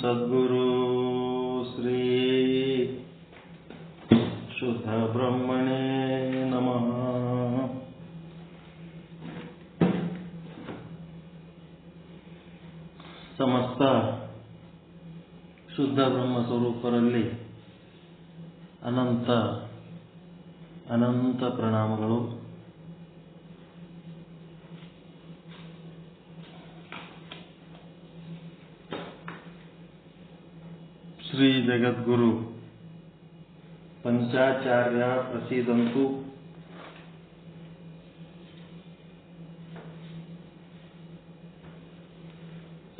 ಸದ್ಗುರು ಶ್ರೀ ಶುದ್ಧ ಬ್ರಹ್ಮಣೇ ನಮಃ. ಸಮಸ್ತ ಶುದ್ಧ ಬ್ರಹ್ಮ ಸ್ವರೂಪರಲ್ಲಿ ಅನಂತ ಅನಂತ ಪ್ರಣಾಮಗಳು. ಶ್ರೀ ಜಗದ್ಗುರು ಪಂಚಾಚಾರ್ಯ ಪ್ರಸೀದಂತು.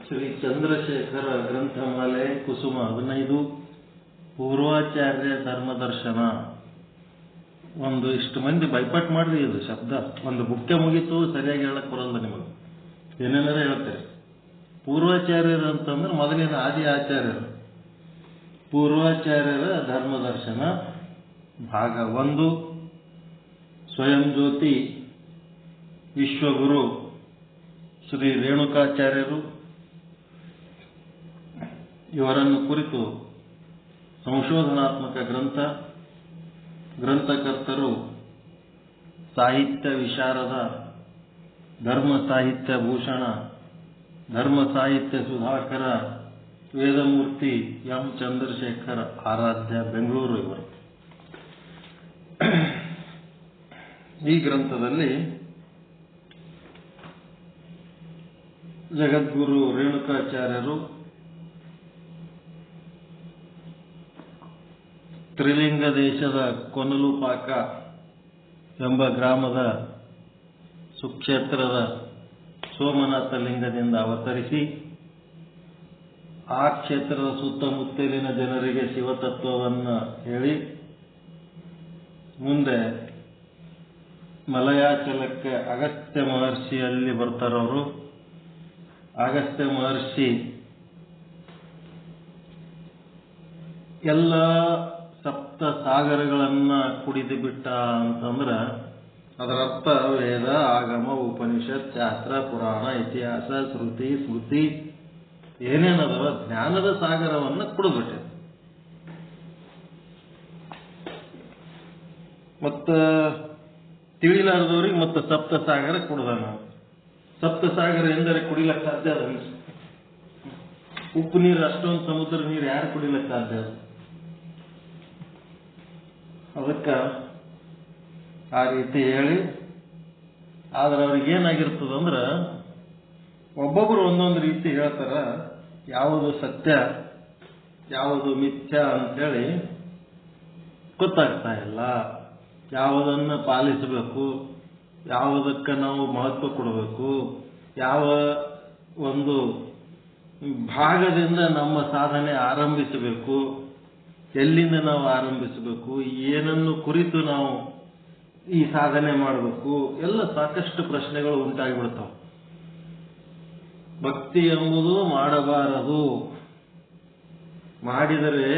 ಶ್ರೀ ಚಂದ್ರಶೇಖರ ಗ್ರಂಥಮಾಲೆ ಕುಸುಮ 15 ಪೂರ್ವಾಚಾರ್ಯ ಧರ್ಮದರ್ಶನ. ಇಷ್ಟು ಮಂದಿ ಬೈಪಾಟ್ ಮಾಡ್ರಿ, ಇದು ಶಬ್ದ ಒಂದು ಬುಕ್ಕೆ ಮುಗೀತು, ಸರಿಯಾಗಿ ಹೇಳಕ್ ಬರಲ್ಲ ನಿಮಗೆ, ಏನೇನಾರ ಹೇಳ್ತಾರೆ. ಪೂರ್ವಾಚಾರ್ಯರು ಅಂತಂದ್ರೆ ಮೊದಲಿನ ಆದಿ ಆಚಾರ್ಯರು. ಪೂರ್ವಾಚಾರ್ಯರ ಧರ್ಮದರ್ಶನ ಭಾಗ 1. ಸ್ವಯಂ ಜ್ಯೋತಿ ವಿಶ್ವಗುರು ಶ್ರೀ ರೇಣುಕಾಚಾರ್ಯರು ಇವರನ್ನು ಕುರಿತು ಸಂಶೋಧನಾತ್ಮಕ ಗ್ರಂಥ. ಗ್ರಂಥಕರ್ತರು ಸಾಹಿತ್ಯ ವಿಶಾರದ, ಧರ್ಮ ಸಾಹಿತ್ಯ ಭೂಷಣ, ಧರ್ಮ ಸಾಹಿತ್ಯ ಸುಧಾಕರ, ವೇದಮೂರ್ತಿ ಎಂ ಚಂದ್ರಶೇಖರ್ ಆರಾಧ್ಯ, ಬೆಂಗಳೂರು ಇವರು. ಈ ಗ್ರಂಥದಲ್ಲಿ ಜಗದ್ಗುರು ರೇಣುಕಾಚಾರ್ಯರು ತ್ರಿಲಿಂಗ ದೇಶದ ಕೊನಲುಪಾಕ ಎಂಬ ಗ್ರಾಮದ ಸುಕ್ಷೇತ್ರದ ಸೋಮನಾಥ ಲಿಂಗದಿಂದ ಅವತರಿಸಿ ಆ ಕ್ಷೇತ್ರದ ಸುತ್ತಮುತ್ತಲಿನ ಜನರಿಗೆ ಶಿವತತ್ವವನ್ನು ಹೇಳಿ ಮುಂದೆ ಮಲಯಾಚಲಕ್ಕೆ ಅಗಸ್ತ್ಯ ಮಹರ್ಷಿಯಲ್ಲಿ ಬರ್ತಾರವರು. ಅಗಸ್ತ್ಯ ಮಹರ್ಷಿ ಎಲ್ಲ ಸಪ್ತ ಸಾಗರಗಳನ್ನ ಕುಡಿದು ಬಿಟ್ಟ ಅಂತಂದ್ರ ಅದರ ಅರ್ಥ ವೇದ, ಆಗಮ, ಉಪನಿಷತ್, ಶಾಸ್ತ್ರ, ಪುರಾಣ, ಇತಿಹಾಸ, ಶ್ರುತಿ, ಸ್ಮೃತಿ ಏನೇನದವ ಜ್ಞಾನದ ಸಾಗರವನ್ನು ಕುಡಿದ್ಬಿಟ್ಟೆ. ಮತ್ತ ತಿಳಿಲಾರದವ್ರಿಗೆ ಮತ್ತೆ ಸಪ್ತ ಸಾಗರ ಕುಡ್ದಾನ. ಸಪ್ತ ಸಾಗರ ಎಂದರೆ ಕುಡಿಲಕ್ಕೆ ಸಾಧ್ಯ ಅದ? ಉಪ್ಪು ನೀರು ಅಷ್ಟೊಂದು ಸಮುದ್ರ ನೀರು ಯಾರು ಕುಡಿಲಕ್ಕೆ ಸಾಧ್ಯ ಅದ? ಅದಕ್ಕ ಆ ರೀತಿ ಹೇಳಿ, ಆದ್ರೆ ಅವ್ರಿಗೆ ಏನಾಗಿರ್ತದಂದ್ರ ಒಬ್ಬೊಬ್ರು ಒಂದೊಂದು ರೀತಿ ಹೇಳ್ತಾರ. ಯಾವುದು ಸತ್ಯ ಯಾವುದು ಮಿಥ್ಯ ಅಂತೇಳಿ ಗೊತ್ತಾಗ್ತಾ ಇಲ್ಲ. ಯಾವುದನ್ನ ಪಾಲಿಸಬೇಕು, ಯಾವುದಕ್ಕೆ ನಾವು ಮಹತ್ವ ಕೊಡಬೇಕು, ಯಾವ ಒಂದು ಭಾಗದಿಂದ ನಮ್ಮ ಸಾಧನೆ ಆರಂಭಿಸಬೇಕು, ಎಲ್ಲಿಂದ ನಾವು ಆರಂಭಿಸಬೇಕು, ಏನನ್ನು ಕುರಿತು ನಾವು ಈ ಸಾಧನೆ ಮಾಡಬೇಕು, ಎಲ್ಲ ಸಾಕಷ್ಟು ಪ್ರಶ್ನೆಗಳು ಉಂಟಾಗಿಬಿಡ್ತಾವೆ. ಭಕ್ತಿ ಎಂಬುದು ಮಾಡಬಾರದು, ಮಾಡಿದರೆ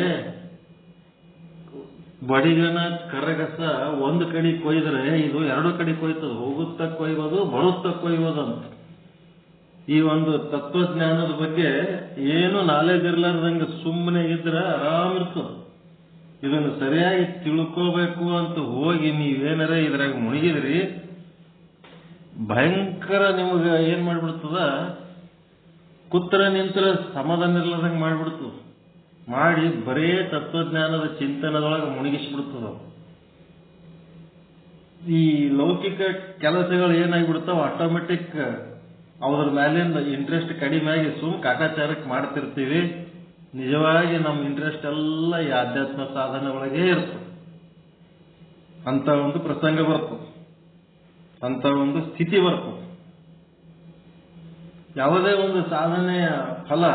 ಬಡಿಗನ ಕರಗಸ ಒಂದು ಕಡೆ ಕೊಯ್ದರೆ ಇದು ಎರಡು ಕಡೆ ಕೊಯ್ತದ. ಹೋಗುತ್ತಾ ಕೊಯ್ಬೋದು, ಬರುತ್ತಾ ಕೊಯ್ಬೋದಂತ. ಈ ಒಂದು ತತ್ವಜ್ಞಾನದ ಬಗ್ಗೆ ಏನು ನಾಲೆಜ್ ಇರ್ಲಾರ್ದಂಗೆ ಸುಮ್ಮನೆ ಇದ್ರೆ ಆರಾಮಿರ್ತದ. ಇದನ್ನು ಸರಿಯಾಗಿ ತಿಳ್ಕೋಬೇಕು ಅಂತ ಹೋಗಿ ನೀವೇನಾರ ಇದ್ರಾಗ ಮುಳುಗಿದ್ರಿ, ಭಯಂಕರ ನಿಮಗೆ ಏನ್ ಮಾಡ್ಬಿಡ್ತದ, ಕುತ್ರ ನಿಂತರ ಸಮಾಧಾನ ಇರ್ಲಾರ್ದಂಗೆ ಮಾಡ್ಬಿಡ್ತದ. ಮಾಡಿ ಬರೇ ತತ್ವಜ್ಞಾನದ ಚಿಂತನದೊಳಗೆ ಮುಳುಗಿಸ್ಬಿಡ್ತದ. ಈ ಲೌಕಿಕ ಕೆಲಸಗಳು ಏನಾಗಿಬಿಡ್ತಾವ, ಆಟೋಮೆಟಿಕ್ ಅವ್ರ ಮೇಲಿಂದ ಇಂಟ್ರೆಸ್ಟ್ ಕಡಿಮೆ ಆಗಿ ಕಾಟಾಚಾರಕ್ಕೆ ಮಾಡ್ತಿರ್ತೀವಿ. ನಿಜವಾಗಿ ನಮ್ಮ ಇಂಟ್ರೆಸ್ಟ್ ಎಲ್ಲ ಈ ಆಧ್ಯಾತ್ಮ ಸಾಧನೆ ಒಳಗೆ ಇರ್ತದೆ. ಅಂತ ಒಂದು ಪ್ರಸಂಗ ಬರ್ತದೆ, ಅಂತ ಒಂದು ಸ್ಥಿತಿ ಬರ್ತದೆ. ಯಾವುದೇ ಒಂದು ಸಾಧನೆಯ ಫಲ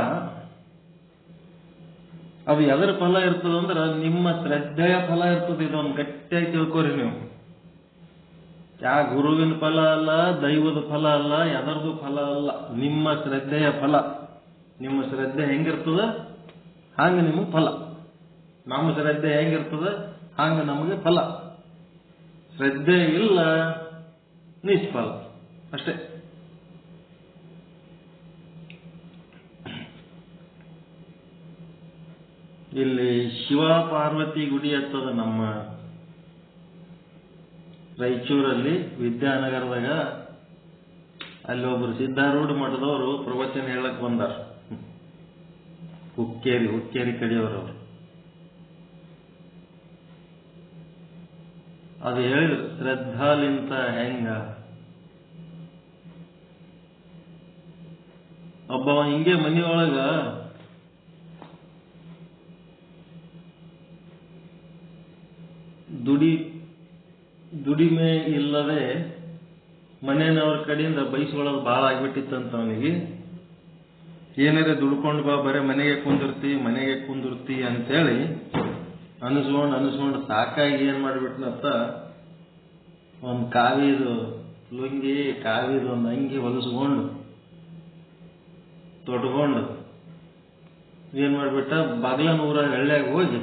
ಅದು ಎದರ ಫಲ ಇರ್ತದಂದ್ರೆ ನಿಮ್ಮ ಶ್ರದ್ಧೆಯ ಫಲ ಇರ್ತದೆ. ಇದೊಂದು ಗಟ್ಟಿಯಾಗಿ ತಿಳ್ಕೋರಿ ನೀವು. ಯಾ ಗುರುವಿನ ಫಲ ಅಲ್ಲ, ದೈವದ ಫಲ ಅಲ್ಲ, ಎದರದು ಫಲ ಅಲ್ಲ, ನಿಮ್ಮ ಶ್ರದ್ಧೆಯ ಫಲ. ನಿಮ್ಮ ಶ್ರದ್ಧೆ ಹೆಂಗಿರ್ತದ ಹಂಗ ನಿಮಗೆ ಫಲ. ನಮ್ಮ ಶ್ರದ್ಧೆ ಹೆಂಗಿರ್ತದ ಹಂಗ ನಮಗೆ ಫಲ. ಶ್ರದ್ಧೆ ಇಲ್ಲ ನಿಷ್ಫಲ ಅಷ್ಟೇ. ಇಲ್ಲಿ ಶಿವ ಪಾರ್ವತಿ ಗುಡಿ ಹತ್ತದ ನಮ್ಮ ರಾಯಚೂರಲ್ಲಿ ವಿದ್ಯಾನಗರದಾಗ. ಅಲ್ಲಿ ಒಬ್ರು ಸಿದ್ಧಾರೂಢ ಮಠದವರು ಪ್ರವಚನ ಹೇಳಕ್ ಬಂದಾರ. ಹುಕ್ಕೇರಿ ಕಡೆಯವರು. ಅದು ಹೇಳಿದ್ರು, ಶ್ರದ್ಧಾಲಿಂತ ಹೆಂಗ ಒಬ್ಬ ಹಿಂಗೆ ಮನೆಯೊಳಗ ದುಡಿಮೆ ಇಲ್ಲದೆ ಮನೆಯವ್ರ ಕಡೆಯಿಂದ ಬಯಸ್ಕೊಳ್ಳೋದು ಭಾಳ ಆಗ್ಬಿಟ್ಟಿತ್ತಂತ ಅವನಿಗೆ. ಏನಾರೇ ದುಡ್ಕೊಂಡು ಬಾ, ಬರೀ ಮನೆಗೆ ಕುಂದಿರ್ತಿ ಅಂತೇಳಿ ಅನಿಸ್ಕೊಂಡು ಸಾಕಾಗಿ ಏನ್ ಮಾಡ್ಬಿಟ್ನಂತ, ಒಂದು ಕಾವಿದು ಲುಂಗಿ, ಕಾವಿದು ಒಂದು ಅಂಗಿ ಹೊಲಿಸ್ಕೊಂಡು ತೊಟ್ಕೊಂಡು ಏನ್ ಮಾಡ್ಬಿಟ್ಟ, ಬಾಗ್ಲನೂರ ಹಳ್ಳಿಯಾಗ ಹೋಗಿ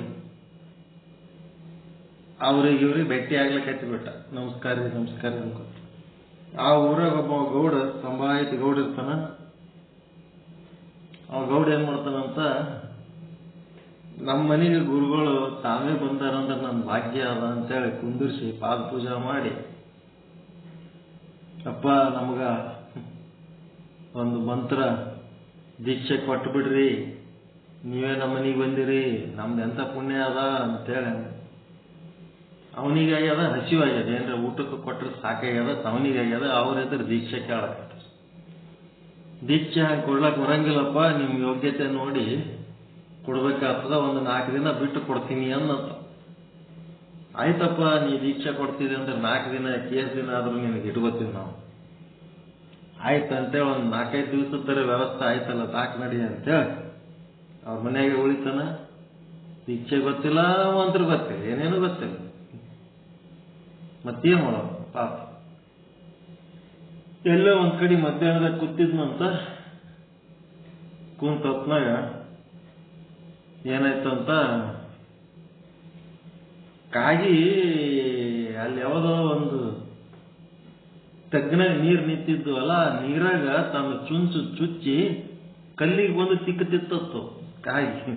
ಇವ್ರಿಗೆ ಭೇಟಿ ಆಗ್ಲಿಕ್ಕೆ ಹಚ್ಚಿಬಿಟ್ಟ. ನಮಸ್ಕಾರ ಅನ್ಕೊ. ಆ ಊರಾಗ ಒಬ್ಬ ಗೌಡ, ಸಂಭಾಯಿತ ಗೌಡ ಇರ್ತಾನ. ಅವ ಗೌಡ ಏನ್ ಮಾಡ್ತಾನಂತ, ನಮ್ಮ ಮನೆಗೆ ಗುರುಗಳು ತಾವೇ ಬಂದಾರಂದ್ರೆ ನನ್ನ ಭಾಗ್ಯ ಅದ ಅಂತೇಳಿ ಕುಂದಿರ್ಸಿ ಪಾದ ಪೂಜಾ ಮಾಡಿ, ಅಪ್ಪ ನಮಗ ಒಂದು ಮಂತ್ರ ದೀಕ್ಷೆ ಕೊಟ್ಟು ಬಿಡ್ರಿ, ನೀವೇ ನಮ್ಮ ಮನೆಗೆ ಬಂದಿರಿ, ನಮ್ದು ಎಂತ ಪುಣ್ಯ ಅದ ಅಂತೇಳಿ. ಅವನಿಗಾಗ್ಯದ, ಹಸಿವಾಗ್ಯದ, ಏನ್ರ ಊಟಕ್ಕೆ ಕೊಟ್ಟರೆ ಸಾಕಾಗ್ಯದ, ಅವನಿಗಾಗ್ಯದ. ಅವ್ರ ಎದುರು ದೀಕ್ಷೆ ಕೇಳಕತ್ತ. ದೀಕ್ಷೆ ಕೊಡ್ಲಕ್ ಬರಂಗಿಲ್ಲಪ್ಪ, ನಿಮ್ ಯೋಗ್ಯತೆ ನೋಡಿ ಕೊಡ್ಬೇಕಾಗ್ತದ, ಒಂದು 4 ದಿನ ಬಿಟ್ಟು ಕೊಡ್ತೀನಿ ಅನ್ನಂತ. ಆಯ್ತಪ್ಪ, ನೀ ದೀಕ್ಷೆ ಕೊಡ್ತಿದ್ದೆ ಅಂದ್ರೆ 4 ದಿನ ಕೇಸ್ ದಿನ ಆದ್ರೂ ನಿನಗೆ ಇಟ್ಕೋತೀವಿ ನಾವು. ಆಯ್ತಂತೇಳಿ ಒಂದು 4-5 ದಿವಸದ ವ್ಯವಸ್ಥೆ ಆಯ್ತಲ್ಲ, ತಾಕ್ ನಡಿ ಅಂತೇಳಿ ಅವ್ರ ಮನೆಯಾಗೆ ಉಳಿತಾನ. ದೀಕ್ಷೆ ಗೊತ್ತಿಲ್ಲ, ಮಂತ್ರ ಗೊತ್ತಿಲ್ಲ, ಏನೇನು ಗೊತ್ತಿಲ್ಲ. ಮತ್ತೇನ್ ಮಾಡೋ ಪಾಪ. ಎಲ್ಲೋ ಒಂದ್ ಕಡೆ ಮಧ್ಯಾಹ್ನದಾಗ ಕೂತಿದ್ನಂತ. ಕುಂತ ಹೊತ್ನಾಗ ಏನಾಯ್ತು ಅಂತ, ಕಾಗಿ ಅಲ್ಲಿ ಯಾವ್ದೋ ಒಂದು ತಗ್ನಾಗ ನೀರ್ ನಿಂತಿದ್ದು ಅಲ್ಲ, ನೀರಾಗ ತನ್ನ ಚುಚ್ಚಿ ಕಲ್ಲಿಗೆ ಬಂದು ತಿಕ್ಕತಿತ್ತು. ಕಾಗಿ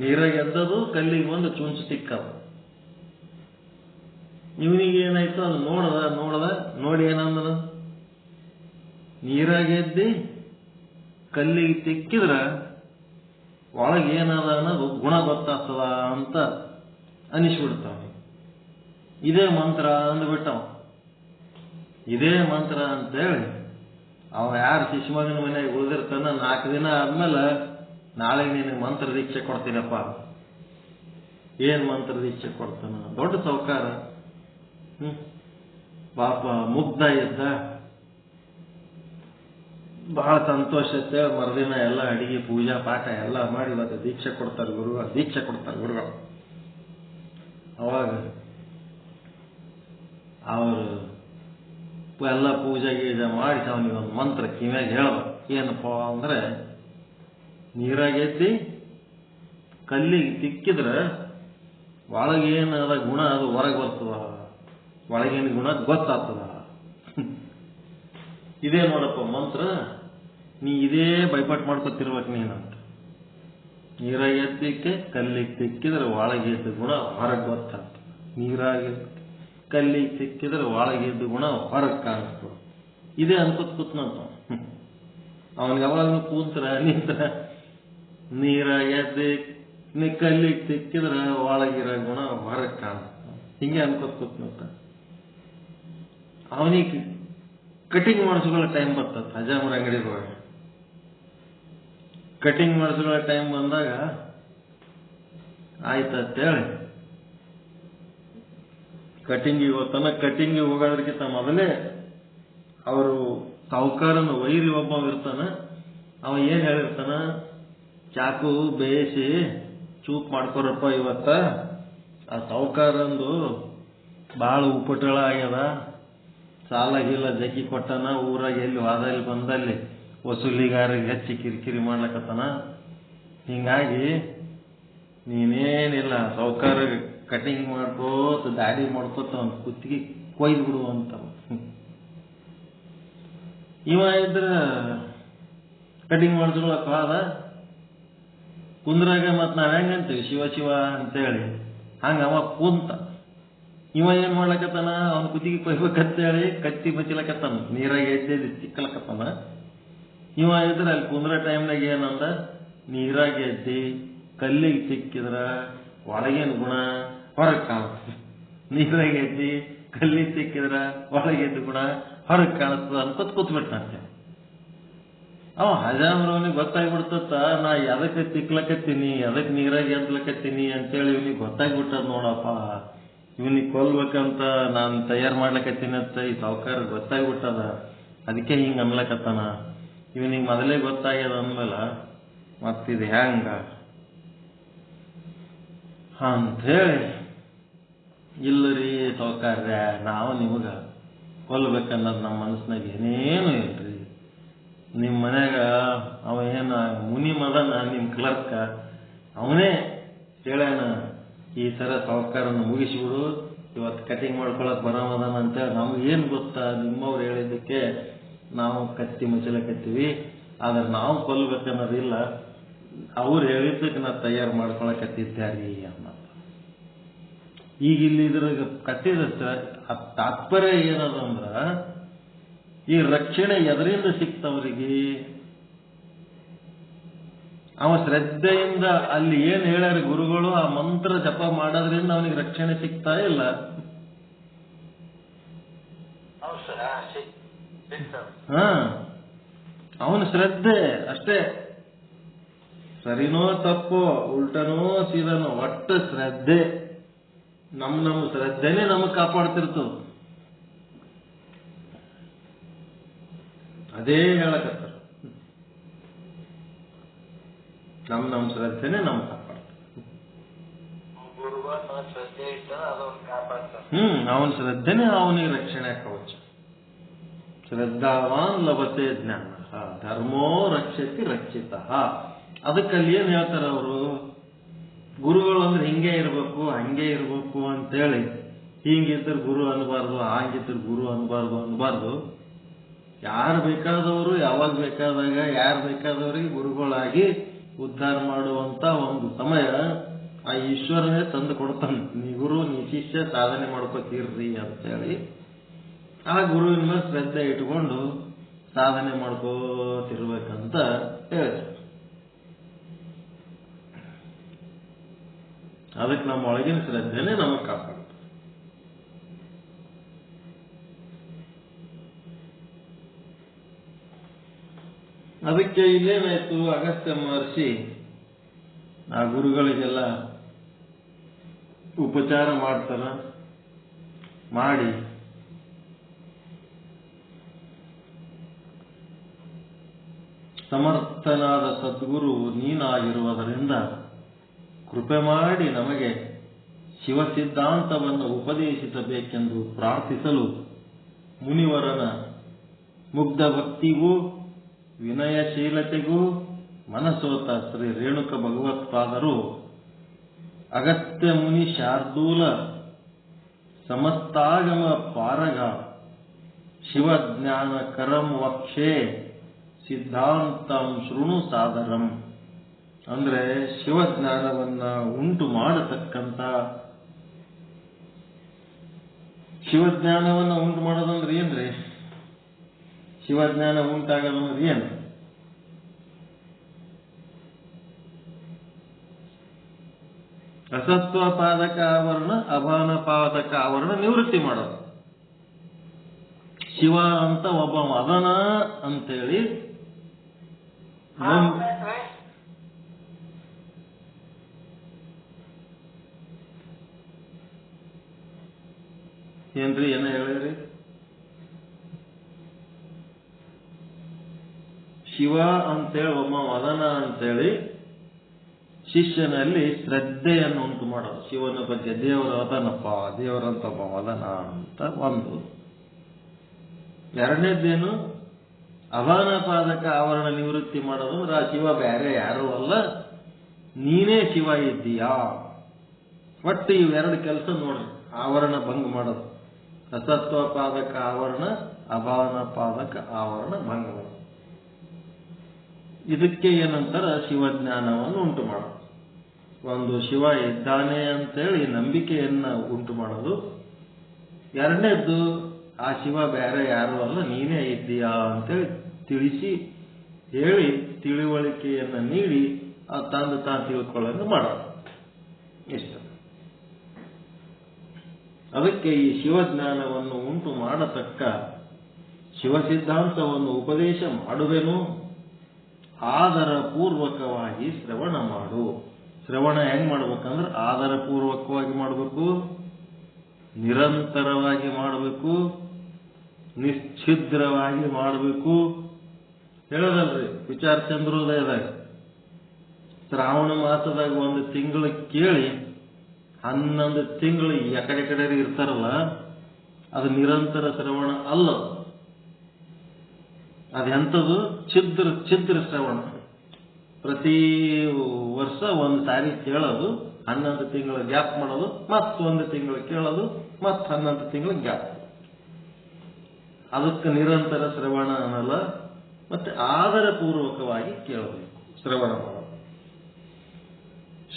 ನೀರಾಗ ಎದ್ದದು, ಕಲ್ಲಿಗೆ ಬಂದು ಚುಂಚು ತಿಕ್ಕದು. ಇವನಿಗೆ ಏನಾಯ್ತು, ಅದು ನೋಡದ ನೋಡಿ ಏನಂದ, ನೀರಾಗ ಎದ್ದಿ ಕಲ್ಲಿಗೆ ತಿಕ್ಕಿದ್ರ ಒಳಗೆ ಏನದ ಅನ್ನೋದು ಗುಣ ಗೊತ್ತಾಗ್ತದ ಅಂತ ಅನಿಸ್ಬಿಡ್ತಾವ. ಇದೇ ಮಂತ್ರ ಅಂದ್ಬಿಟ್ಟವ. ಇದೇ ಮಂತ್ರ ಅಂತೇಳಿ ಅವ ಯಾರು ಶಿಶುಮಗನ ಮನೆಯಾಗ ಉಳಿದಿರ್ತಾನ, 4 ದಿನ ಆದ್ಮೇಲೆ ನಾಳೆ ನಿನಗೆ ಮಂತ್ರ ದೀಕ್ಷೆ ಕೊಡ್ತೀನಪ್ಪ. ಏನ್ ಮಂತ್ರ ದೀಕ್ಷೆ ಕೊಡ್ತಾನ? ದೊಡ್ಡ ಸೌಕಾರ, ಪಾಪ ಮುಗ್ಧ ಇದ್ದ, ಬಹಳ ಸಂತೋಷ ಅಂತೇಳಿ ಮರುದಿನ ಎಲ್ಲ ಅಡಿಗೆ ಪೂಜಾ ಪಾಠ ಎಲ್ಲ ಮಾಡಿ ಇವತ್ತು ದೀಕ್ಷೆ ಕೊಡ್ತಾರೆ ಗುರುಗಳು. ಅವಾಗ ಅವರು ಎಲ್ಲ ಪೂಜೆ ಗೀಜೆ ಮಾಡಿ ಅವನಿಗೆ ಒಂದು ಮಂತ್ರ ಕಿವ್ಯಾಗ ಹೇಳ್ದ. ಏನಪ್ಪ ಅಂದ್ರೆ, ನೀರಾಗ ಎದ್ದಿ ಕಲ್ಲಿಗೆ ತಿಕ್ಕಿದ್ರೆ ಒಳಗೇನದ ಗುಣ ಅದು ಹೊರಗೆ ಬರ್ತದ, ಒಳಗೇನು ಗುಣ ಗೊತ್ತಾಗ್ತದ. ಇದೇ ನೋಡಪ್ಪ ಮಂತ್ರ, ನೀ ಇದೇ ಬೈಪಾಟ್ ಮಾಡ್ಕೊತಿರ್ಬೇಕು ನೀನಂತ. ನೀರಾಗ ಎದ್ದಿಕ್ಕೆ ಕಲ್ಲಿಗೆ ತಿಕ್ಕಿದ್ರೆ ಒಳಗೆದ್ದು ಗುಣ ಹೊರಗೆ ಗೊತ್ತಾಗ್ತದೆ. ನೀರಾಗ ಕಲ್ಲಿಗೆ ತಿಕ್ಕಿದ್ರೆ ಒಳಗೆದ್ದು ಗುಣ ಹೊರಗೆ ಕಾಣಿಸ್ತದೆ. ಇದೇ ಅನ್ಕೋತ್ ಕೂತ್ನಂತ. ಅವನಿಗೆ ಯಾವಾಗ ಕೂತ್ರ ನಿಂತ್ರ ನೀರಾಗ ಎದ್ದಿ ಕಲ್ಲಿಗೆ ತಿಕ್ಕಿದ್ರೆ ಒಳಗಿರೋ ಗುಣ ಹೊರಗೆ ಕಾಣಿಸ್ತದೆ. ಹಿಂಗೆ ಅನ್ಕೋತ್ ಕೂತ್ನಂತ. ಅವನಿಗೆ ಕಟಿಂಗ್ ಮಾಡಿಸ್ಕೊಳ್ಳೋ ಟೈಮ್ ಬರ್ತದೆ. ಹಜಾಮರ ಅಂಗಡಿಗೆ ಹೋಗಿ ಕಟಿಂಗ್ ಮಾಡಿಸ್ಕೊಳ್ಳೋ ಟೈಮ್ ಬಂದಾಗ ಆಯ್ತಂತೇಳಿ ಕಟಿಂಗಿಗೆ ಹೋಗ್ತಾನ. ಕಟಿಂಗಿಗೆ ಹೋಗೋದ್ರಕ್ಕಿಂತ ಮೊದಲೇ ಅವರು ಸಾಹುಕಾರನ ವೈರಿ ಒಬ್ಬ ಇರ್ತಾನ. ಅವ ಏನ್ ಹೇಳಿರ್ತಾನ, ಚಾಕು ಬೇಯಿಸಿ ಚೂಪ್ ಮಾಡ್ಕೊರಪ್ಪ ಇವತ್ತ, ಆ ಸಾಹುಕಾರಂದು ಬಹಳ ಉಪಟಳ ಆಗ್ಯದ, ಸಾಲ ಗೀಲ ಜಗ್ಗಿ ಕೊಟ್ಟನ, ಊರಾಗ ಎಲ್ಲಿ ವಾದಲ್ಲಿ ಬಂದಲ್ಲಿ ವಸೂಲಿಗಾರಿಗೆ ಹೆಚ್ಚಿ ಕಿರಿಕಿರಿ ಮಾಡ್ಲಕತ್ತಾನ. ಹಿಂಗಾಗಿ ನೀನೇನಿಲ್ಲ, ಸಾಹುಕಾರ ಕಟಿಂಗ್ ಮಾಡ್ಕೋತ ದಾಡಿ ಮಾಡ್ಕೋತ ಅವ್ನ ಕುತ್ತಿಗೆ ಕೊಯ್ದು ಬಿಡು ಅಂತ. ಇವ ಇದ್ರ ಕಟಿಂಗ್ ಮಾಡಿಸ್ಕೊಳಕ್ ಹೋದ. ಕುಂದ್ರಾಗ ಮತ್ ನಾವ್ ಹೆಂಗಂತೀವಿ ಶಿವ ಶಿವ ಅಂತೇಳಿ ಹಂಗ ಅವ ಕುಂತ. ಇವ ಏನ್ ಮಾಡ್ಲಕತ್ತಾನ, ಅವನ್ ಕುತ್ತಿಗೆ ಕೊಯ್ಬೇಕಂತೇಳಿ ಕತ್ತಿ ಬಚ್ಚಿಲಕತ್ತಾನ, ನೀರಾಗ ಎದ್ದೆದ್ದು ತಿಕ್ಕಲಕತ್ತಾನ. ಇವ ಇದ್ರ ಅಲ್ಲಿ ಕುಂದ್ರ ಟೈಮ್ನಾಗ ಏನಂದ, ನೀರಾಗ ಎದ್ದಿ ಕಲ್ಲಿಗೆ ಸಿಕ್ಕಿದ್ರ ಒಳಗೇನ್ ಗುಣ ಹೊರಗ್ ಕಾಣುತ್ತೆ, ನೀರಾಗ ಎದ್ದಿ ಕಲ್ಲಿಗೆ ಸಿಕ್ಕಿದ್ರ ಒಳಗೆದ್ದು ಗುಣ ಹೊರಗ್ ಕಾಣಿಸ್ತದ ಅನ್ಕೊತ್ ಕೂತ್ಬಿಟ್ಟಂತೆ. ಅವ ಹಜಾಮ್ರವನಿಗೆ ಗೊತ್ತಾಗ್ಬಿಡ್ತತ್ತ, ನಾ ಎದಕ್ಕೆ ತಿಕ್ಲಕತ್ತೀನಿ, ಎದಕ್ಕೆ ನೀರಾಗ ಎದ್ಲಕತ್ತೀನಿ ಅಂತೇಳಿ ಇವನಿಗೆ ಗೊತ್ತಾಗ್ಬಿಟ್ಟದ ನೋಡಪ್ಪ. ಇವನಿಗೆ ಕೊಲ್ಬೇಕಂತ ನಾನು ತಯಾರು ಮಾಡ್ಲಕತ್ತೀನಿ ಅಂತ ಈ ಸಾವುಕಾರ ಗೊತ್ತಾಗ್ಬಿಟ್ಟದ, ಅದಕ್ಕೆ ಹಿಂಗ ಅನ್ಲಕತ್ತಾನ. ಇವನಿಗೆ ಮೊದಲೇ ಗೊತ್ತಾಗ್ಯದ ಅಂದ್ಮೇಲೆ ಮತ್ತಿದು ಹೆಂಗ ಅಂಥೇಳಿ, ಇಲ್ಲರಿ ಸಾವುಕಾರ್ಯ, ನಾವು ನಿಮಗ ಕೊಲ್ಬೇಕನ್ನೋದು ನಮ್ಮ ಮನಸ್ಸಿನಾಗ ಏನೇನು ಇಲ್ರಿ. ನಿಮ್ಮ ಮನ್ಯಾಗ ಅವ ಏನ ಮುನಿ ಮದನ ನಿಮ್ಮ ಕ್ಲರ್ಕ, ಅವನೇ ಹೇಳ್ಯಾನ ಈ ಥರ ಸಾವುಕಾರನ ಮುಗಿಸ್ಬಿಡು, ಇವತ್ತು ಕಟಿಂಗ್ ಮಾಡ್ಕೊಳಕ್ ಬರೋದನ ಅಂತೇಳಿ. ನಮಗೇನು ಗೊತ್ತಾ, ನಿಮ್ಮವ್ರು ಹೇಳಿದ್ದಕ್ಕೆ ನಾವು ಕತ್ತಿ ಮುಚ್ಚಲಕತ್ತೀವಿ, ಆದ್ರೆ ನಾವು ಕೊಲ್ಬೇಕನ್ನೋದಿಲ್ಲ, ಅವ್ರು ಹೇಳಿದ್ದಕ್ಕೆ ನಾವು ತಯಾರು ಮಾಡ್ಕೊಳಕತ್ತಿದ್ದಾರಿ ಅನ್ನೋ. ಈಗ ಇಲ್ಲಿ ಇದ್ರ ಕತ್ತಿದ ತಾತ್ಪರ್ಯ ಏನದಂದ್ರ, ಈ ರಕ್ಷಣೆ ಎದರಿಂದ ಸಿಕ್ತವ್ರಿಗೆ? ಅವ ಶ್ರದ್ಧೆಯಿಂದ ಅಲ್ಲಿ ಏನ್ ಹೇಳ್ಯಾರ ಗುರುಗಳು, ಆ ಮಂತ್ರ ಜಪ ಮಾಡೋದ್ರಿಂದ ಅವನಿಗೆ ರಕ್ಷಣೆ ಸಿಗ್ತಾ ಇಲ್ಲ. ಅವನ ಶ್ರದ್ಧೆ ಅಷ್ಟೇ. ಸರಿನೋ ತಪ್ಪೋ, ಉಲ್ಟನೋ ಸೀದನೋ, ಒಟ್ಟು ಶ್ರದ್ಧೆ. ನಮ್ಮ ಶ್ರದ್ಧೆನೇ ನಮಗ್ ಕಾಪಾಡ್ತಿರ್ತದ. ಅದೇ ಹೇಳಕತ್ತಾರ, ನಮ್ಮ ಶ್ರದ್ಧೆನೇ ನಮ್ಗೆ ಕಾಪಾಡ್ತಾರೆ. ಅವನ ಶ್ರದ್ಧೆನೇ ಅವನಿಗೆ ರಕ್ಷಣೆ ಕವಚ. ಶ್ರದ್ಧಾವಾನ್ ಲಭತೆ ಜ್ಞಾನ, ಧರ್ಮೋ ರಕ್ಷತಿ ರಕ್ಷಿತ. ಅದಕ್ಕಲ್ಲಿ ಏನ್ ಹೇಳ್ತಾರ ಅವರು, ಗುರುಗಳು ಅಂದ್ರೆ ಹಿಂಗೆ ಇರ್ಬೇಕು ಹಂಗೆ ಇರ್ಬೇಕು ಅಂತೇಳಿ, ಹಿಂಗಿದ್ರೆ ಗುರು ಅನ್ಬಾರ್ದು, ಹಂಗಿದ್ರೆ ಗುರು ಅನ್ಬಾರ್ದು. ಯಾರು ಬೇಕಾದವರು ಯಾವಾಗ ಬೇಕಾದಾಗ ಯಾರು ಬೇಕಾದವರಿಗೆ ಗುರುಗಳಾಗಿ ಉದ್ಧಾರ ಮಾಡುವಂತ ಒಂದು ಸಮಯ ಆ ಈಶ್ವರನೇ ತಂದು ಕೊಡ್ತಾನೆ. ನೀ ಗುರು ನೀ ಶಿಷ್ಯ ಸಾಧನೆ ಮಾಡ್ಕೋತೀರ್ರಿ ಅಂತೇಳಿ ಆ ಗುರುವಿನ ಮೇಲೆ ಶ್ರದ್ಧೆ ಇಟ್ಕೊಂಡು ಸಾಧನೆ ಮಾಡ್ಕೋತಿರ್ಬೇಕಂತ ಹೇಳ್ತಾರೆ. ಅದಕ್ಕೆ ನಮ್ಮ ಒಳಗಿನ ಶ್ರದ್ಧೆನೇ ನಮಗೆ ಕಾಪಾಡ್ತಾರೆ. ಅದಕ್ಕೆ ಇಲ್ಲೇನಾಯ್ತು, ಅಗಸ್ತ್ಯ ಮಹರ್ಷಿ ಆ ಗುರುಗಳಿಗೆಲ್ಲ ಉಪಚಾರ ಮಾಡ್ತಾರ. ಮಾಡಿ ಸಮರ್ಥನಾದ ಸದ್ಗುರು ನೀನಾಗಿರುವುದರಿಂದ ಕೃಪೆ ಮಾಡಿ ನಮಗೆ ಶಿವ ಸಿದ್ಧಾಂತವನ್ನು ಉಪದೇಶಿಸಬೇಕೆಂದು ಪ್ರಾರ್ಥಿಸಲು ಮುನಿವರನ ಮುಗ್ಧ ಭಕ್ತಿಗೂ ವಿನಯಶೀಲತೆಗೂ ಮನಸೋತ ಶ್ರೀ ರೇಣುಕ ಭಗವತ್ಪಾದರು ಅಗಸ್ತ್ಯ ಮುನಿ ಶಾರ್ದೂಲ ಸಮಸ್ತಾಗಮ ಪಾರಗ ಶಿವಜ್ಞಾನ ಕರಂ ವಕ್ಷೇ ಸಿದ್ಧಾಂತಂ ಶೃಣು ಸಾದರಂ. ಅಂದ್ರೆ ಶಿವಜ್ಞಾನವನ್ನ ಉಂಟು ಮಾಡತಕ್ಕಂತ, ಶಿವಜ್ಞಾನವನ್ನ ಉಂಟು ಮಾಡೋದಂದ್ರೆ ಏನ್ರಿ? ಶಿವಜ್ಞಾನ ಉಂಟಾಗೋದಂದ್ರೆ ಏನು? ಅಸತ್ವ ಪಾದಕ ಆವರಣ ಅಭಾನ ಪಾದಕ ಆವರಣ ನಿವೃತ್ತಿ ಮಾಡೋದು. ಶಿವ ಅಂತ ಒಬ್ಬ ಅದನ ಅಂತೇಳಿ ಏನ್ರಿ ಏನ ಹೇಳಿರಿ? ಶಿವ ಅಂತೇಳಿ ಒಬ್ಬ ವದನ ಅಂತೇಳಿ ಶಿಷ್ಯನಲ್ಲಿ ಶ್ರದ್ಧೆಯನ್ನು ಉಂಟು ಮಾಡೋದು. ಶಿವನ ಬಗ್ಗೆ ದೇವರ ಅದನಪ್ಪ, ದೇವರಂತ ಒಬ್ಬ ವದನ ಅಂತ ಒಂದು. ಎರಡನೇದ್ದೇನು? ಅಭಾನ ಪಾದಕ ಆವರಣ ನಿವೃತ್ತಿ ಮಾಡೋದು. ಆ ಶಿವ ಬೇರೆ ಯಾರೂ ಅಲ್ಲ, ನೀನೇ ಶಿವ ಇದ್ದೀಯಾ. ಒಟ್ಟು ಇವೆರಡು ಕೆಲಸ ನೋಡ್ರಿ, ಆವರಣ ಭಂಗ ಮಾಡೋದು. ಅಸತ್ವ ಪಾದಕ ಆವರಣ, ಅಭಾವನ ಪಾದಕ ಆವರಣ ಭಂಗ ಮಾಡೋದು. ಇದಕ್ಕೆ ಏನಂತಾರ ಶಿವಜ್ಞಾನವನ್ನು ಉಂಟು ಮಾಡೋದು. ಒಂದು ಶಿವ ಇದ್ದಾನೆ ಅಂತೇಳಿ ನಂಬಿಕೆಯನ್ನ ಉಂಟು ಮಾಡೋದು. ಎರಡನೇದ್ದು ಆ ಶಿವ ಬೇರೆ ಯಾರು ಅಲ್ಲ, ನೀನೇ ಇದ್ದೀಯಾ ಅಂತೇಳಿ ತಿಳಿಸಿ ಹೇಳಿ ತಿಳುವಳಿಕೆಯನ್ನು ನೀಡಿ ಆ ತಾನು ತಿಳ್ಕೊಳ್ಳೋದು ಮಾಡೋದು. ಇಷ್ಟ. ಅದಕ್ಕೆ ಈ ಶಿವಜ್ಞಾನವನ್ನು ಉಂಟು ಮಾಡತಕ್ಕ ಶಿವ ಸಿದ್ಧಾಂತವನ್ನು ಉಪದೇಶ ಮಾಡುವೆನು, ಆದರ ಪೂರ್ವಕವಾಗಿ ಶ್ರವಣ ಮಾಡು. ಶ್ರವಣ ಹೆಂಗ್ ಮಾಡ್ಬೇಕಂದ್ರೆ ಆದರ ಪೂರ್ವಕವಾಗಿ ಮಾಡಬೇಕು, ನಿರಂತರವಾಗಿ ಮಾಡಬೇಕು, ನಿಶ್ಚಿದ್ರವಾಗಿ ಮಾಡಬೇಕು. ಹೇಳೋದಲ್ರಿ ವಿಚಾರ ಚಂದ್ರೋದಯದಾಗ ಶ್ರಾವಣ ಮಾಸದಾಗ ಒಂದು ತಿಂಗಳು ಕೇಳಿ 11 ತಿಂಗಳು ಎಕಡೆ ಕಡೆ ಇರ್ತಾರಲ್ಲ, ಅದು ನಿರಂತರ ಶ್ರವಣ ಅಲ್ಲ. ಅದೆಂಥದ್ದು? ಛಿದ್ರ ಶ್ರವಣ. ಪ್ರತಿ ವರ್ಷ ಒಂದು ಸಾರಿ ಕೇಳೋದು, 11 ತಿಂಗಳ ಗ್ಯಾಪ್ ಮಾಡೋದು, ಮತ್ತೊಂದು ತಿಂಗಳು ಕೇಳೋದು, ಮತ್ತೆ 11 ತಿಂಗಳ ಗ್ಯಾಪ್. ಅದಕ್ಕೆ ನಿರಂತರ ಶ್ರವಣ ಅನ್ನಲ್ಲ. ಮತ್ತೆ ಆದರ ಪೂರ್ವಕವಾಗಿ ಕೇಳಬೇಕು, ಶ್ರವಣ ಮಾಡೋದು.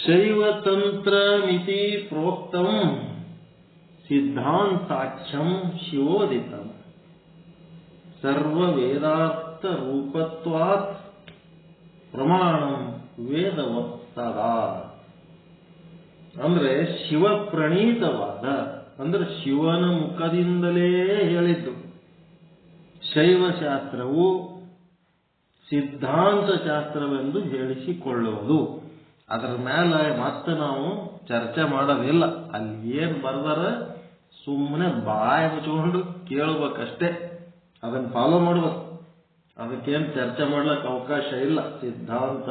ಶೈವತಂತ್ರ ಮಿತಿ ಪ್ರೋಕ್ತಂ ಸಿದ್ಧಾಂತಾಖ್ಯಂ ಶಿವೋದಿತಂ ಸರ್ವ ವೇದಾರ್ಥ ರೂಪತ್ವಾತ್ ಪ್ರಮಾಣಂ ವೇದವತ್ತದ. ಅಂದ್ರೆ ಶಿವ ಪ್ರಣೀತವಾದ, ಅಂದ್ರೆ ಶಿವನ ಮುಖದಿಂದಲೇ ಹೇಳಿದ್ದು ಶೈವಶಾಸ್ತ್ರವು ಸಿದ್ಧಾಂತ ಶಾಸ್ತ್ರವೆಂದು ಹೇಳಿಸಿಕೊಳ್ಳುವುದು. ಅದರ ಮೇಲೆ ಮತ್ತೆ ನಾವು ಚರ್ಚೆ ಮಾಡೋದಿಲ್ಲ. ಅಲ್ಲಿ ಏನ್ ಬರ್ದಾರ ಸುಮ್ಮನೆ ಬಾಯಿ ಮುಚ್ಕೊಂಡು ಕೇಳಬೇಕಷ್ಟೇ, ಅದನ್ನು ಫಾಲೋ ಮಾಡ್ಬೇಕು. ಅದಕ್ಕೇನು ಚರ್ಚೆ ಮಾಡ್ಲಿಕ್ಕೆ ಅವಕಾಶ ಇಲ್ಲ. ಸಿದ್ಧಾಂತ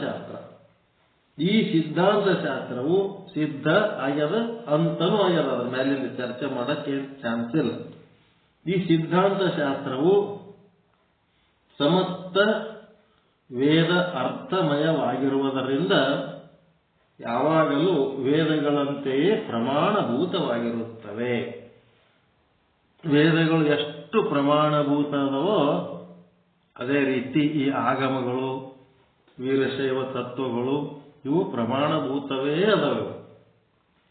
ಶಾಸ್ತ್ರ, ಈ ಸಿದ್ಧಾಂತ ಶಾಸ್ತ್ರವು ಸಿದ್ಧ ಆಗ್ಯದ ಅಂತನೂ ಆಗ್ಯದ. ಅದ್ರ ಮೇಲಿಂದ ಚರ್ಚೆ ಮಾಡಕ್ಕೆ ಚಾನ್ಸ್ ಇಲ್ಲ. ಈ ಸಿದ್ಧಾಂತ ಶಾಸ್ತ್ರವು ಸಮಸ್ತ ವೇದ ಅರ್ಥಮಯವಾಗಿರುವುದರಿಂದ ಯಾವಾಗಲೂ ವೇದಗಳಂತೆಯೇ ಪ್ರಮಾಣಭೂತವಾಗಿರುತ್ತವೆ. ವೇದಗಳು ಎಷ್ಟು ಪ್ರಮಾಣಭೂತ ಅದವೋ ಅದೇ ರೀತಿ ಈ ಆಗಮಗಳು, ವೀರಶೈವ ತತ್ವಗಳು ಇವು ಪ್ರಮಾಣಭೂತವೇ ಅದಾವೆ.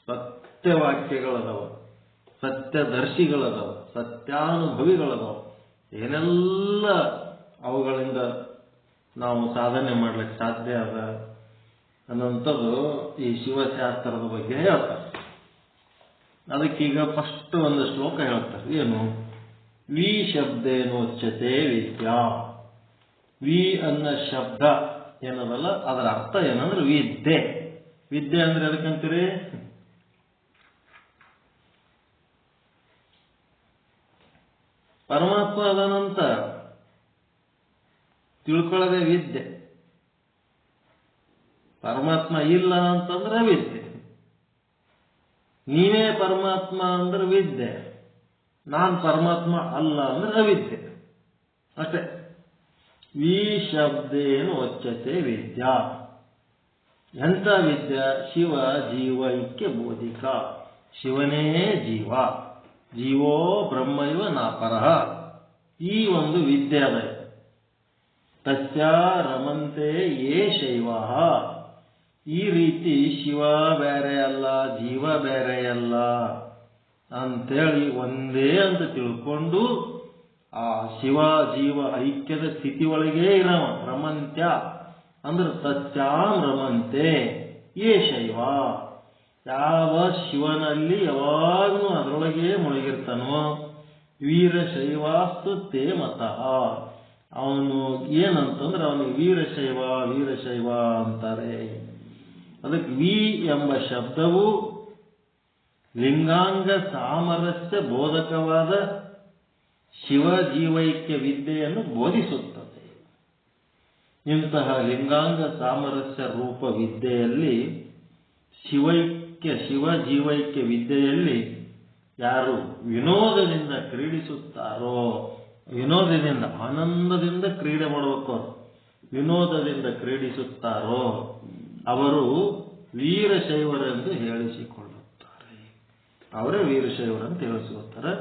ಸತ್ಯವಾಕ್ಯಗಳದಾವ, ಸತ್ಯದರ್ಶಿಗಳದಾವ, ಸತ್ಯಾನುಭವಿಗಳದಾವ. ಏನೆಲ್ಲ ಅವುಗಳಿಂದ ನಾವು ಸಾಧನೆ ಮಾಡ್ಲಿಕ್ಕೆ ಸಾಧ್ಯ ಅದ ಅನ್ನೋಂಥದ್ದು ಈ ಶಿವಶಾಸ್ತ್ರದ ಬಗ್ಗೆ ಹೇಳ್ತಾರೆ. ಅದಕ್ಕೀಗ ಫಸ್ಟ್ ಒಂದು ಶ್ಲೋಕ ಹೇಳ್ತಾರೆ. ಏನು? ವಿ ಶಬ್ದೇನೋಚ್ಯತೆ ವಿದ್ಯಾ. ವಿ ಅನ್ನೋ ಶಬ್ದ ಏನದಲ್ಲ, ಅದರ ಅರ್ಥ ಏನಂದ್ರೆ ವಿದ್ಯೆ. ವಿದ್ಯೆ ಅಂದ್ರೆ ಅದಕ್ಕಂತೀರಿ ಪರಮಾತ್ಮ ಅದನಂತ ತಿಳ್ಕೊಳ್ಳೋದೇ ವಿದ್ಯೆ. ಪರಮಾತ್ಮ ಇಲ್ಲ ಅಂತಂದ್ರೆ ವಿದ್ಯೆ. ನೀವೇ ಪರಮಾತ್ಮ ಅಂದ್ರೆ ವಿದ್ಯೆ, ನಾನ್ ಪರಮಾತ್ಮ ಅಲ್ಲ ಅಂದ್ರೆ ಅವಿದ್ಯೆ ಅಷ್ಟೇ. ವಿ ಶಬ್ದೇನು ಒಚ್ಚತೆ ವಿದ್ಯಾ. ಎಂಥ ವಿದ್ಯಾ? ಶಿವ ಜೀವೈಕ್ಯ ಬೋಧಿಕ. ಶಿವನೇ ಜೀವ, ಜೀವೋ ಬ್ರಹ್ಮೈವ ನಾಪರಃ. ಈ ಒಂದು ವಿದ್ಯೆ ಅದ. ತಸ್ಯ ರಮಂತೆ ಯೇ ಶೈವಾಃ. ಈ ರೀತಿ ಶಿವ ಬೇರೆ ಅಲ್ಲ, ಜೀವ ಬೇರೆ ಅಲ್ಲ ಅಂತೇಳಿ ಒಂದೇ ಅಂತ ತಿಳ್ಕೊಂಡು ಆ ಶಿವ ಜೀವ ಐಕ್ಯದ ಸ್ಥಿತಿ ಒಳಗೇ ಇರವ. ರಮಂತ್ಯ ಅಂದ್ರೆ ತಸ್ಯಾಂ ರಮಂತೆ ಯೇ ಶೈವ. ಯಾವ ಶಿವನಲ್ಲಿ ಯಾವಾಗಲೂ ಅದರೊಳಗೆ ಮುಳುಗಿರ್ತಾನೋ ವೀರಶೈವಾಸ್ತು ತೇ ಮತಃ. ಅವನು ಏನಂತಂದ್ರೆ ಅವನಿಗೆ ವೀರಶೈವ ಅಂತಾರೆ. ಅದಕ್ಕೆ ವಿ ಎಂಬ ಶಬ್ದವು ಲಿಂಗಾಂಗ ಸಾಮರಸ್ಯ ಬೋಧಕವಾದ ಶಿವ ಜೀವೈಕ್ಯ ವಿದ್ಯೆಯನ್ನು ಬೋಧಿಸುತ್ತದೆ. ಇಂತಹ ಲಿಂಗಾಂಗ ಸಾಮರಸ್ಯ ರೂಪ ವಿದ್ಯೆಯಲ್ಲಿ ಶಿವ ಜೀವೈಕ್ಯ ವಿದ್ಯೆಯಲ್ಲಿ ಯಾರು ವಿನೋದದಿಂದ ಕ್ರೀಡಿಸುತ್ತಾರೋ, ವಿನೋದದಿಂದ ಆನಂದದಿಂದ ಕ್ರೀಡೆ ಮಾಡಬೇಕು, ವಿನೋದದಿಂದ ಕ್ರೀಡಿಸುತ್ತಾರೋ ಅವರು ವೀರಶೈವರೆಂದು ಹೇಳಿಸಿಕೊಳ್ಳುತ್ತಾರೆ. ಅವರೇ ವೀರಶೈವರಂತ ಹೇಳಿಸಿಕೊಳ್ತಾರೆ.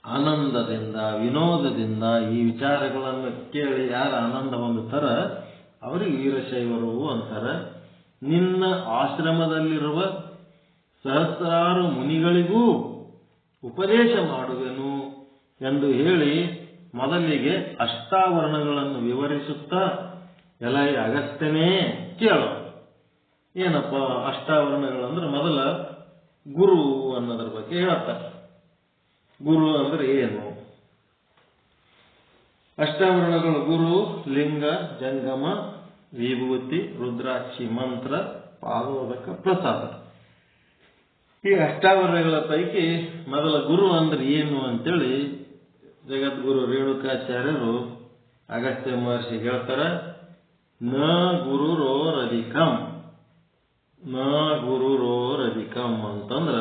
ಆನಂದದಿಂದ ವಿನೋದದಿಂದ ಈ ವಿಚಾರಗಳನ್ನು ಕೇಳಿ ಯಾರು ಆನಂದ ಹೊಂದುತ್ತಾರ ಅವರಿಗೆ ವೀರಶೈವರು ಅಂತಾರೆ. ನಿನ್ನ ಆಶ್ರಮದಲ್ಲಿರುವ ಸಹಸ್ರಾರು ಮುನಿಗಳಿಗೂ ಉಪದೇಶ ಮಾಡುವೆನು ಎಂದು ಹೇಳಿ ಮೊದಲಿಗೆ ಅಷ್ಟಾವರಣಗಳನ್ನು ವಿವರಿಸುತ್ತಾ ಎಲೈ ಅಗಸ್ತ್ಯನೇ ಕೇಳು. ಏನಪ್ಪ ಅಷ್ಟಾವರಣಗಳಂದ್ರೆ ಮೊದಲ ಗುರು ಅನ್ನೋದ್ರ ಬಗ್ಗೆ ಹೇಳ್ತಾರೆ. ಗುರು ಅಂದ್ರೆ ಏನು? ಅಷ್ಟಾವರಣಗಳು ಗುರು, ಲಿಂಗ, ಜಂಗಮ, ವಿಭೂತಿ, ರುದ್ರಾಕ್ಷಿ, ಮಂತ್ರ, ಪಾದೋದಕ, ಪ್ರಸಾದ. ಈ ಅಷ್ಟಾವರಣಗಳ ಪೈಕಿ ಮೊದಲ ಗುರು ಅಂದ್ರೆ ಏನು ಅಂತೇಳಿ ಜಗದ್ಗುರು ರೇಣುಕಾಚಾರ್ಯರು ಅಗಸ್ತ್ಯ ಮಹರ್ಷಿ ಹೇಳ್ತಾರೆ. ನ ಗುರುರೋರಧಿಕಂ, ನ ಗುರುರೋರಧಿಕಂ ಅಂತಂದ್ರ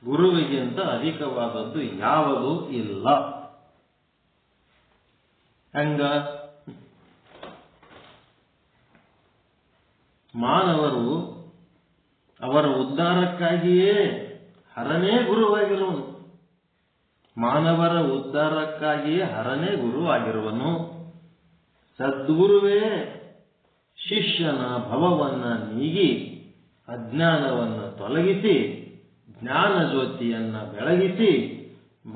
ಗುರುವಿಗಿಂತ ಅಧಿಕವಾದದ್ದು ಯಾವುದೂ ಇಲ್ಲ. ಹಂಗ ಮಾನವರು ಅವರ ಉದ್ಧಾರಕ್ಕಾಗಿಯೇ ಹರನೇ ಗುರುವಾಗಿರುವನು. ಮಾನವರ ಉದ್ಧಾರಕ್ಕಾಗಿಯೇ ಹರನೇ ಗುರುವಾಗಿರುವನು. ಸದ್ಗುರುವೇ ಶಿಷ್ಯನ ಭವವನ್ನ ನೀಗಿ ಅಜ್ಞಾನವನ್ನು ತೊಲಗಿಸಿ ಜ್ಞಾನ ಜ್ಯೋತಿಯನ್ನ ಬೆಳಗಿಸಿ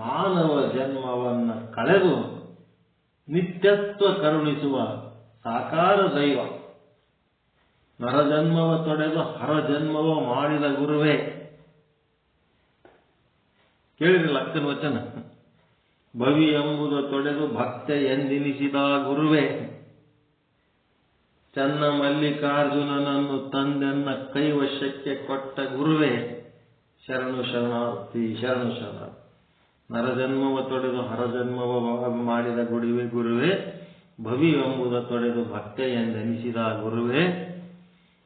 ಮಾನವ ಜನ್ಮವನ್ನ ಕಳೆದು ನಿತ್ಯತ್ವ ಕರುಣಿಸುವ ಸಾಕಾರ ದೈವ. ನರಜನ್ಮವ ತೊಡೆದು ಹರಜನ್ಮವ ಮಾಡಿದ ಗುರುವೇ. ಕೇಳಿರಲ್ಲ ಅಕ್ಕನ ವಚನ. ಭವಿ ಎಂಬುದು ತೊಡೆದು ಭಕ್ತ ಎಂದೆನಿಸಿದ ಗುರುವೇ. ಚನ್ನ ಮಲ್ಲಿಕಾರ್ಜುನನನ್ನು ತಂದೆನ್ನ ಕೈವಶಕ್ಕೆ ಕೊಟ್ಟ ಗುರುವೇ. ಶರಣು ಶರಣಾರ್ಥಿ ಶರಣು ಶರಣಾರ್ಥಿ. ನರಜನ್ಮವ ತೊಡೆದು ಹರಜನ್ಮವ ಮಾಡಿದ ಗುರುವೇ. ಭವಿ ಎಂಬುದ ತೊಡೆದು ಭಕ್ತ ಎಂದೆನಿಸಿದ ಗುರುವೇ.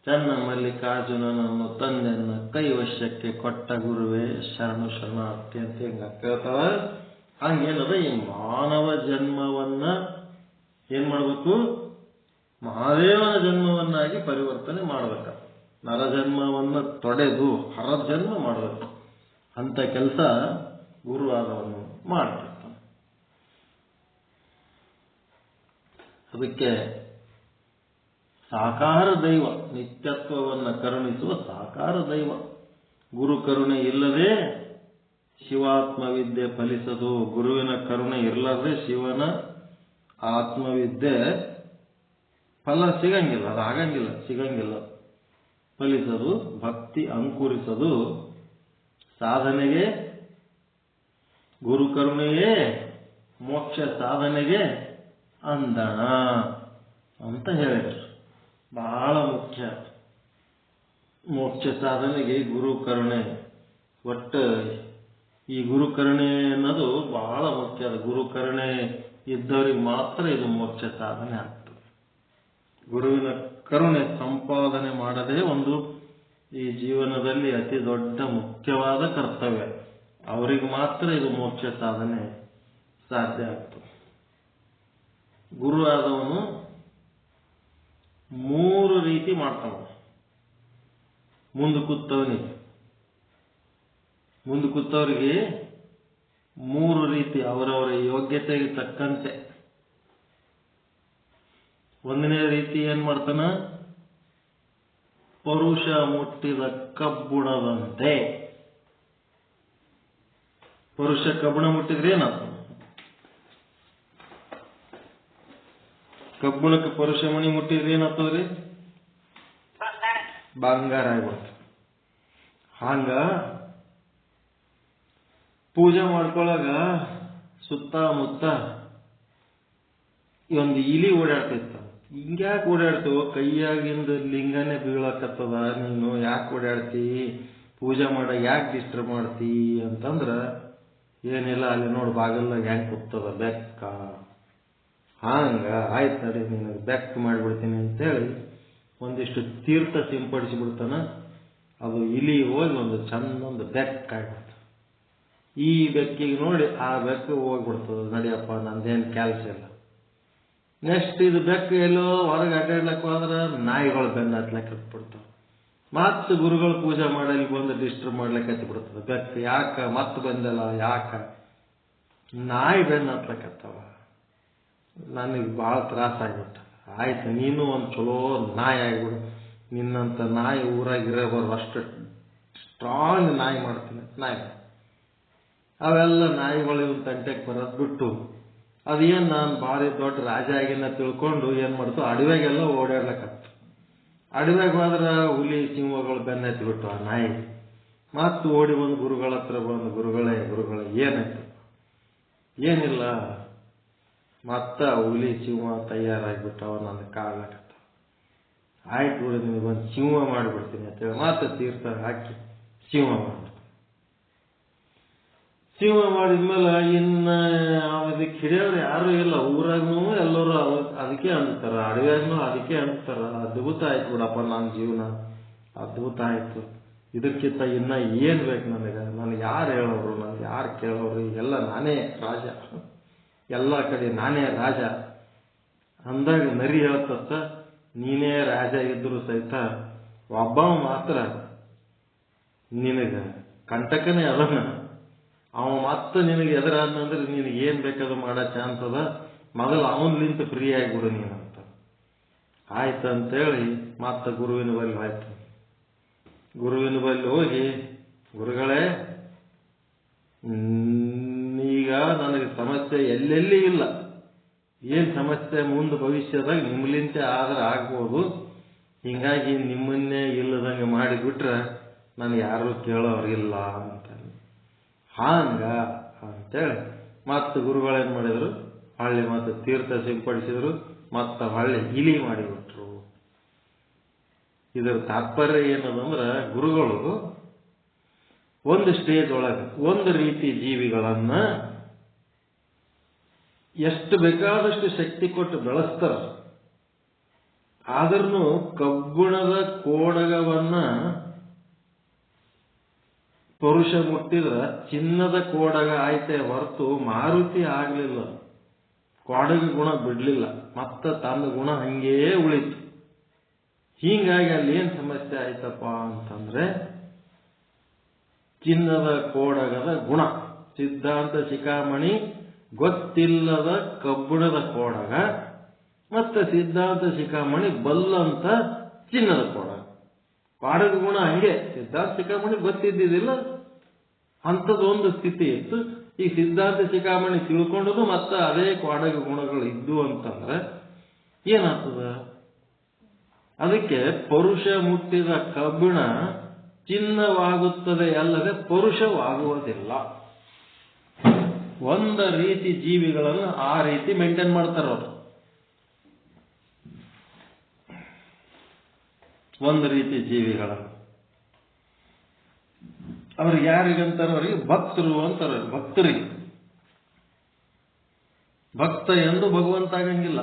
ಚನ್ನ ಮಲ್ಲಿಕಾರ್ಜುನನನ್ನು ತಂದೆನ್ನ ಕೈವಶಕ್ಕೆ ಕೊಟ್ಟ ಗುರುವೇ. ಶರಣು ಶರಣಾರ್ಥಿ ಅಂತ ಹಿಂಗ ಕೇಳ್ತಾವ. ಹಂಗೇನದ ಈ ಮಾನವ ಜನ್ಮವನ್ನ ಏನ್ ಮಾಡ್ಬೇಕು? ಮಹಾದೇವನ ಜನ್ಮವನ್ನಾಗಿ ಪರಿವರ್ತನೆ ಮಾಡ್ಬೇಕ. ನರಜನ್ಮವನ್ನ ತೊಡೆದು ಹರಜನ್ಮ ಮಾಡಬೇಕು. ಅಂತ ಕೆಲಸ ಗುರು ಆದವನು ಮಾಡ್ತಿರ್ತಾನೆ. ಅದಕ್ಕೆ ಸಾಕಾರ ದೈವ, ನಿತ್ಯತ್ವವನ್ನು ಕರುಣಿಸುವ ಸಾಕಾರ ದೈವ. ಗುರು ಕರುಣೆ ಇಲ್ಲದೆ ಶಿವಾತ್ಮವಿದ್ಯೆ ಫಲಿಸದು. ಗುರುವಿನ ಕರುಣೆ ಇರಲಾರ್ದೆ ಶಿವನ ಆತ್ಮವಿದ್ಯೆ ಫಲ ಸಿಗಂಗಿಲ್ಲ, ಅದು ಆಗಂಗಿಲ್ಲ, ಸಿಗಂಗಿಲ್ಲ. ಫಲಿಸದು, ಭಕ್ತಿ ಅಂಕುರಿಸದು. ಸಾಧನೆಗೆ ಗುರು ಕರುಣೆಯೇ ಮೋಕ್ಷ ಸಾಧನೆಗೆ ಅಂದಣ ಅಂತ ಹೇಳಿದರು. ಬಹಳ ಮುಖ್ಯ ಮೋಕ್ಷ ಸಾಧನೆಗೆ ಗುರು ಕರುಣೆ. ಒಟ್ಟು ಈ ಗುರು ಕರುಣೆ ಅನ್ನೋದು ಬಹಳ ಮುಖ್ಯ. ಗುರು ಕರುಣೆ ಇದ್ದವರಿಗೆ ಮಾತ್ರ ಇದು ಮೋಕ್ಷ ಸಾಧನೆ ಆಗ್ತದೆ. ಗುರುವಿನ ಕರುಣೆ ಸಂಪಾದನೆ ಮಾಡದೇ ಒಂದು ಈ ಜೀವನದಲ್ಲಿ ಅತಿ ದೊಡ್ಡ ಮುಖ್ಯವಾದ ಕರ್ತವ್ಯ. ಅವರಿಗೆ ಮಾತ್ರ ಇದು ಮೋಕ್ಷ ಸಾಧನೆ ಸಾಧ್ಯ ಆಗ್ತದೆ. ಗುರು ಆದವನು 3 ರೀತಿ ಮಾಡ್ತಾವ. ಮುಂದೆ ಕೂತವರಿಗೆ 3 ರೀತಿ ಅವರವರ ಯೋಗ್ಯತೆಗೆ ತಕ್ಕಂತೆ. 1ನೇ ರೀತಿ ಏನ್ ಮಾಡ್ತಾನ? ಪರುಷ ಮುಟ್ಟಿದ ಕಬ್ಬುಣದಂತೆ. ಪರುಷ ಕಬ್ಬುಣ ಮುಟ್ಟಿದ್ರೆ ಏನಾಗ್ತದೆ? ಕಬ್ಬುಣಕ್ಕೆ ಪರುಷ ಮಣಿ ಮುಟ್ಟಿದ್ರೆ ಏನಾಗ್ತದ್ರಿ? ಬಂಗಾರ ಆಗ್ಬಿಡ್ತದೆ. ಹಂಗ ಪೂಜೆ ಮಾಡ್ಕೊಳಗ ಸುತ್ತಮುತ್ತ ಒಂದು ಇಲಿ ಓಡಾಡ್ತಿತ್ತ. ಹಿಂಗ್ಯಾಕೆ ಓಡಾಡ್ತೀವೋ? ಕೈಯಾಗಿಂದ ಲಿಂಗನೇ ಬೀಳಕತ್ತದ, ನೀನು ಯಾಕೆ ಓಡಾಡ್ತಿ? ಪೂಜೆ ಮಾಡಾಗ ಯಾಕೆ ಡಿಸ್ಟರ್ಬ್ ಮಾಡ್ತಿ ಅಂತಂದ್ರ ಏನಿಲ್ಲ, ಅಲ್ಲಿ ನೋಡಿ ಬಾಗಲ್ದಾಗ ಹೆಂಗೆ ಕೂಗ್ತದ ಬೆಕ್ಕ. ಹಂಗ ಆಯ್ತು ನಡಿ, ನೀನು ಬೆಕ್ಕ ಮಾಡಿಬಿಡ್ತೀನಿ ಅಂತೇಳಿ ಒಂದಿಷ್ಟು ತೀರ್ಥ ಸಿಂಪಡಿಸಿ ಬಿಡ್ತಾನ. ಅದು ಇಲಿ ಹೋಗಿ ಒಂದು ಚಂದೊಂದು ಬೆಕ್ಕ ಆಗ್ಬಿಡ್ತ. ಈ ಬೆಕ್ಕಿಗೆ ನೋಡಿ ಆ ಬೆಕ್ಕ ಹೋಗ್ಬಿಡ್ತದ. ನಡಿಯಪ್ಪ, ನಂದೇನು ಕೆಲಸ ಇಲ್ಲ. ನೆಕ್ಸ್ಟ್ ಇದು ಬೆಕ್ಕ ಎಲ್ಲೋ ಹೊರಗೆ ಅಡ್ಡಾಡ್ಲಕ್ಕೆ ಹೋದ್ರೆ ನಾಯಿಗಳು ಬೆನ್ನ ಹತ್ಲಕ್ಕೆ ಹತ್ಬಿಡ್ತಾವ. ಮತ್ತೆ ಗುರುಗಳು ಪೂಜೆ ಮಾಡಲಿ ಬಂದು ಡಿಸ್ಟರ್ಬ್ ಮಾಡ್ಲಿಕ್ಕೆ ಹತ್ತಿ ಬಿಡ್ತದೆ ಬೆಕ್ಕ. ಯಾಕ ಮತ್ತೆ ಬಂದಲ್ಲ, ಯಾಕ ನಾಯಿ ಬೆನ್ನು ಹತ್ಲಕತ್ತವ, ನನಗೆ ಭಾಳ ತ್ರಾಸ ಆಗ್ಬಿಟ್ಟ. ಆಯ್ತು, ನೀನು ಒಂದು ಚಲೋ ನಾಯಿ ಆಗ್ಬಿಡು, ನಿನ್ನಂಥ ನಾಯಿ ಊರಾಗಿರಬಾರ್ದು, ಅಷ್ಟು ಸ್ಟ್ರಾಂಗ್ ನಾಯಿ ಮಾಡ್ತೀನಿ ನಾಯಿ. ಅವೆಲ್ಲ ನಾಯಿಗಳು ಇವನ್ ತಂಟೆಗೆ ಬರೋದು ಬಿಟ್ಟು ಅದೇನು ನಾನು ಭಾರಿ ದೊಡ್ಡ ರಾಜ ಆಗಿನ ತಿಳ್ಕೊಂಡು ಏನು ಮಾಡ್ತು, ಅಡವ್ಯಾಗೆಲ್ಲ ಓಡಾಡ್ಲಕತ್ತ. ಅಡವ್ಯಾಗ ಹೋದ್ರೆ ಹುಲಿ ಸಿಂಹಗಳು ಬೆನ್ನತ್ತಿಬಿಟ್ಟು ಆ ನಾಯಿ. ಮತ್ತು ಓಡಿ ಬಂದು ಗುರುಗಳ ಹತ್ರ ಬಂದು, ಗುರುಗಳೇ ಏನಾಯ್ತು? ಏನಿಲ್ಲ, ಮತ್ತ ಹುಲಿ ಸಿಂಹ ತಯಾರಾಗಿಬಿಟ್ಟವ, ನನ್ನ ಕಾಡ್ಲಕತ್ತ. ಆಯ್ತು ಬಿಡು, ನಿಮಗೊಂದು ಸಿಂಹ ಮಾಡಿಬಿಡ್ತೀನಿ ಅಂತೇಳಿ ಮತ್ತೆ ತೀರ್ಥ ಹಾಕಿ ಸಿಂಹ ಮಾಡ್ಬಿಡ್ತೀನಿ. ಸಿಂಹ ಮಾಡಿದ್ಮೇಲೆ ಇನ್ನು ಅದಕ್ಕೆ ಹಿಡಿಯೋರು ಯಾರು ಇಲ್ಲ ಊರಾಗೂ, ಎಲ್ಲರೂ ಅದಕ್ಕೆ ಅಂತಾರ, ಅಡವ್ಯಾಗೂ ಅದಕ್ಕೆ ಅಂತಾರ. ಅದ್ಭುತ ಆಯ್ತು ಬಿಡಪ್ಪ, ನನ್ನ ಜೀವನ ಅದ್ಭುತ ಆಯ್ತು. ಇದಕ್ಕಿಂತ ಇನ್ನ ಏನ್ ಬೇಕು ನನಗೆ ಯಾರು ಹೇಳೋರು, ನನಗೆ ಯಾರು ಕೇಳೋರು? ಎಲ್ಲ ನಾನೇ ರಾಜ, ಎಲ್ಲ ಕಡೆ ನಾನೇ ರಾಜ ಅಂದಾಗ ನರಿ ಹೇಳ್ತತ್ತ, ನೀನೇ ರಾಜ ಇದ್ರು ಸಹಿತ ಒಬ್ಬ ಮಾತ್ರ ನಿನಗ ಕಂಟಕನೇ ಅದನ್ನ. ಅವ ಮತ್ತೆ ನಿನಗೆ ಎದುರಾದ್ನಂದ್ರೆ ನಿನಗೆ ಏನ್ ಬೇಕಾದ್ರೂ ಮಾಡೋ ಚಾನ್ಸ್ ಅದ, ಮೊದಲು ಅವನ್ಲಿಂತ ಫ್ರೀ ಆಗಿಬಿಡು ನೀನಂತ. ಆಯ್ತು ಅಂತೇಳಿ ಮತ್ತೆ ಗುರುವಿನ ಬಳಿ ಆಯ್ತು. ಗುರುವಿನ ಬಳಿ ಹೋಗಿ, ಗುರುಗಳೇ, ಈಗ ನನಗೆ ಸಮಸ್ಯೆ ಎಲ್ಲೆಲ್ಲಿ ಇಲ್ಲ, ಏನ್ ಸಮಸ್ಯೆ ಮುಂದೆ ಭವಿಷ್ಯದಾಗ ನಿಮ್ಮಲಿಂತೆ ಆದ್ರೆ ಆಗ್ಬೋದು, ಹಿಂಗಾಗಿ ನಿಮ್ಮನ್ನೇ ಇಲ್ಲದಂಗೆ ಮಾಡಿಬಿಟ್ರೆ ನನಗೆ ಯಾರು ಕೇಳೋರಿಲ್ಲ ಅಂತ. ಹಾಂಗ ಅಂತೇಳಿ ಮತ್ತೆ ಗುರುಗಳೇನು ಮಾಡಿದ್ರು, ಹಳ್ಳಿ ಮತ್ತೆ ತೀರ್ಥ ಸಿಂಪಡಿಸಿದ್ರು, ಮತ್ತೆ ಹಳ್ಳಿ ಇಲಿ ಮಾಡಿಬಿಟ್ರು. ಇದರ ತಾತ್ಪರ್ಯ ಏನದಂದ್ರೆ, ಗುರುಗಳು ಒಂದು ಸ್ಟೇಜ್ ಒಳಗೆ ಒಂದು ರೀತಿ ಜೀವಿಗಳನ್ನ ಎಷ್ಟು ಬೇಕಾದಷ್ಟು ಶಕ್ತಿ ಕೊಟ್ಟು ಬೆಳೆಸ್ತಾರ. ಆದ್ರೂ ಕಬ್ಬಿಣದ ಕೋಡಗವನ್ನ ಪುರುಷ ಮುಟ್ಟಿದ್ರ ಚಿನ್ನದ ಕೋಡಗ ಆಯ್ತೆ ಹೊರತು ಮಾರುತಿ ಆಗ್ಲಿಲ್ಲ, ಕೋಡಗ ಗುಣ ಬಿಡ್ಲಿಲ್ಲ, ಮತ್ತ ತನ್ನ ಗುಣ ಹಂಗೇ ಉಳಿತು. ಹೀಗಾಗಿ ಅಲ್ಲಿ ಏನ್ ಸಮಸ್ಯೆ ಆಯ್ತಪ್ಪ ಅಂತಂದ್ರೆ, ಚಿನ್ನದ ಕೋಡಗದ ಗುಣ ಸಿದ್ಧಾಂತ ಶಿಖಾಮಣಿ ಗೊತ್ತಿಲ್ಲದ ಕಬ್ಬಿಣದ ಕೋಡಗ, ಮತ್ತೆ ಸಿದ್ಧಾಂತ ಶಿಖಾಮಣಿ ಬಲ್ಲಂತ ಚಿನ್ನದ ಕೋಡಗ. ಕೋಡಗ ಗುಣ ಹಂಗೆ, ಸಿದ್ಧಾಂತ ಶಿಖಾಮಣಿ ಗೊತ್ತಿದ್ದಿದ್ದಿಲ್ಲ, ಅಂಥದ್ದೊಂದು ಸ್ಥಿತಿ ಇತ್ತು. ಈ ಸಿದ್ಧಾಂತ ಶಿಖಾಮಣಿ ತಿಳ್ಕೊಂಡದು ಮತ್ತೆ ಅದೇ ಕೋಡಗ ಗುಣಗಳು ಇದ್ದು ಅಂತಂದ್ರೆ ಏನಾಗ್ತದ? ಅದಕ್ಕೆ ಪರುಷ ಮುಟ್ಟಿದ ಕಬ್ಬಿಣ ಚಿನ್ನವಾಗುತ್ತದೆ ಅಲ್ಲದೆ ಪರುಷವಾಗುವುದಿಲ್ಲ. ಒಂದು ರೀತಿ ಜೀವಿಗಳನ್ನು ಆ ರೀತಿ ಮೇಂಟೈನ್ ಮಾಡ್ತಾರ ಅವರು. ಒಂದು ರೀತಿ ಜೀವಿಗಳನ್ನು ಅವ್ರಿಗೆ ಯಾರಿಗಂತಾರ, ಅವರಿಗೆ ಭಕ್ತರು ಅಂತಾರ. ಭಕ್ತರಿಗೆ ಭಕ್ತ ಎಂದು ಭಗವಂತ ಆಗಂಗಿಲ್ಲ.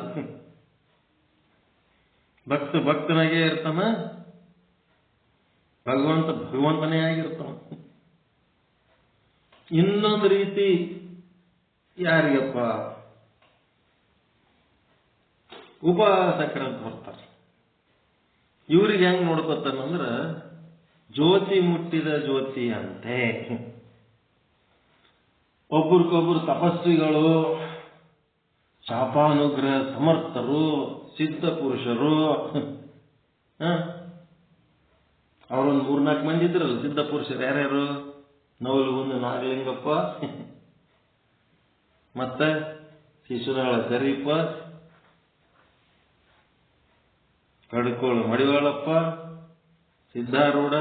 ಭಕ್ತನಾಗೇ ಇರ್ತಾನ, ಭಗವಂತನೇ ಆಗಿರ್ತಾನ. ಇನ್ನೊಂದು ರೀತಿ ಯಾರಿಗಪ್ಪ, ಉಪಾಸಕರಂತ ಬರ್ತಾರೆ. ಇವ್ರಿಗೆ ಹೆಂಗ್ ನೋಡ್ಕೊತಾನಂದ್ರ, ಜ್ಯೋತಿ ಮುಟ್ಟಿದ ಜ್ಯೋತಿ ಅಂತೆ. ಒಬ್ರಿಗೊಬ್ರು ತಪಸ್ವಿಗಳು, ಶಾಪಾನುಗ್ರಹ ಸಮರ್ಥರು, ಸಿದ್ಧ ಪುರುಷರು. ಅವರೊಂದು 3-4 ಮಂದಿ ಇದ್ರಲ್ಲ ಸಿದ್ಧ ಪುರುಷರು. ಯಾರ್ಯಾರು? ನವಲಗುಂದ ನಾಗಲಿಂಗಪ್ಪ, ಮತ್ತೆ ಶಿಶುನಾಳ ಶರೀಫ, ಕಡ್ಕೋಳ ಮಡಿವಾಳಪ್ಪ, ಸಿದ್ಧಾರೂಢ.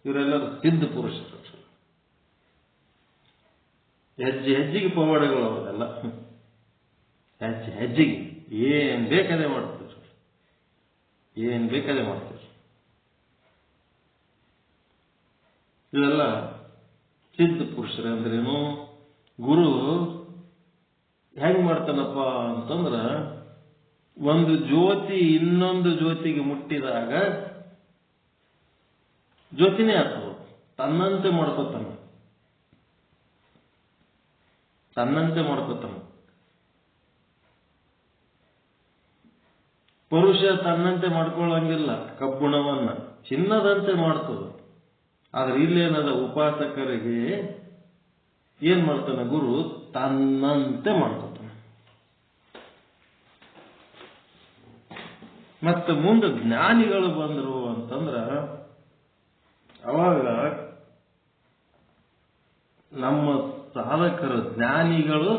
ಇವರೆಲ್ಲರೂ ಸಿದ್ಧ ಪುರುಷರು. ಹೆಜ್ಜೆಗೆ ಪವಾಡಗಳು ಅವರೆಲ್ಲ. ಹೆಜ್ಜೆಗೆ ಏನ್ ಬೇಕಾದೇ ಮಾಡ್ತಾರೆ, ಏನ್ ಬೇಕಾದೇ ಮಾಡ್ತಾರೆ. ಇವೆಲ್ಲ ಸಿದ್ಧ ಪುರುಷರು. ಅಂದ್ರೇನು? ಗುರು ಹೆಂಗ್ ಮಾಡ್ತಾನಪ್ಪ ಅಂತಂದ್ರ, ಒಂದು ಜ್ಯೋತಿ ಇನ್ನೊಂದು ಜ್ಯೋತಿಗೆ ಮುಟ್ಟಿದಾಗ ಜ್ಯೋತಿನೇ ಆಗ್ತದೆ, ತನ್ನಂತೆ ಮಾಡ್ಕೊತಾನ. ಪುರುಷ ತನ್ನಂತೆ ಮಾಡ್ಕೊಳ್ಳಂಗಿಲ್ಲ, ಕಬ್ಬುಣವನ್ನ ಚಿನ್ನದಂತೆ ಮಾಡ್ತದ. ಆದ್ರೆ ಇಲ್ಲೇನದ, ಉಪಾಸಕರಿಗೆ ಏನ್ ಮಾಡ್ತಾನ ಗುರು, ತನ್ನಂತೆ ಮಾಡ್ಕೊತಾನೆ. ಮತ್ತೆ ಮುಂದೆ ಜ್ಞಾನಿಗಳು ಬಂದರು ಅಂತಂದ್ರ ಅವಾಗ ನಮ್ಮ ಸಾಧಕರು ಜ್ಞಾನಿಗಳು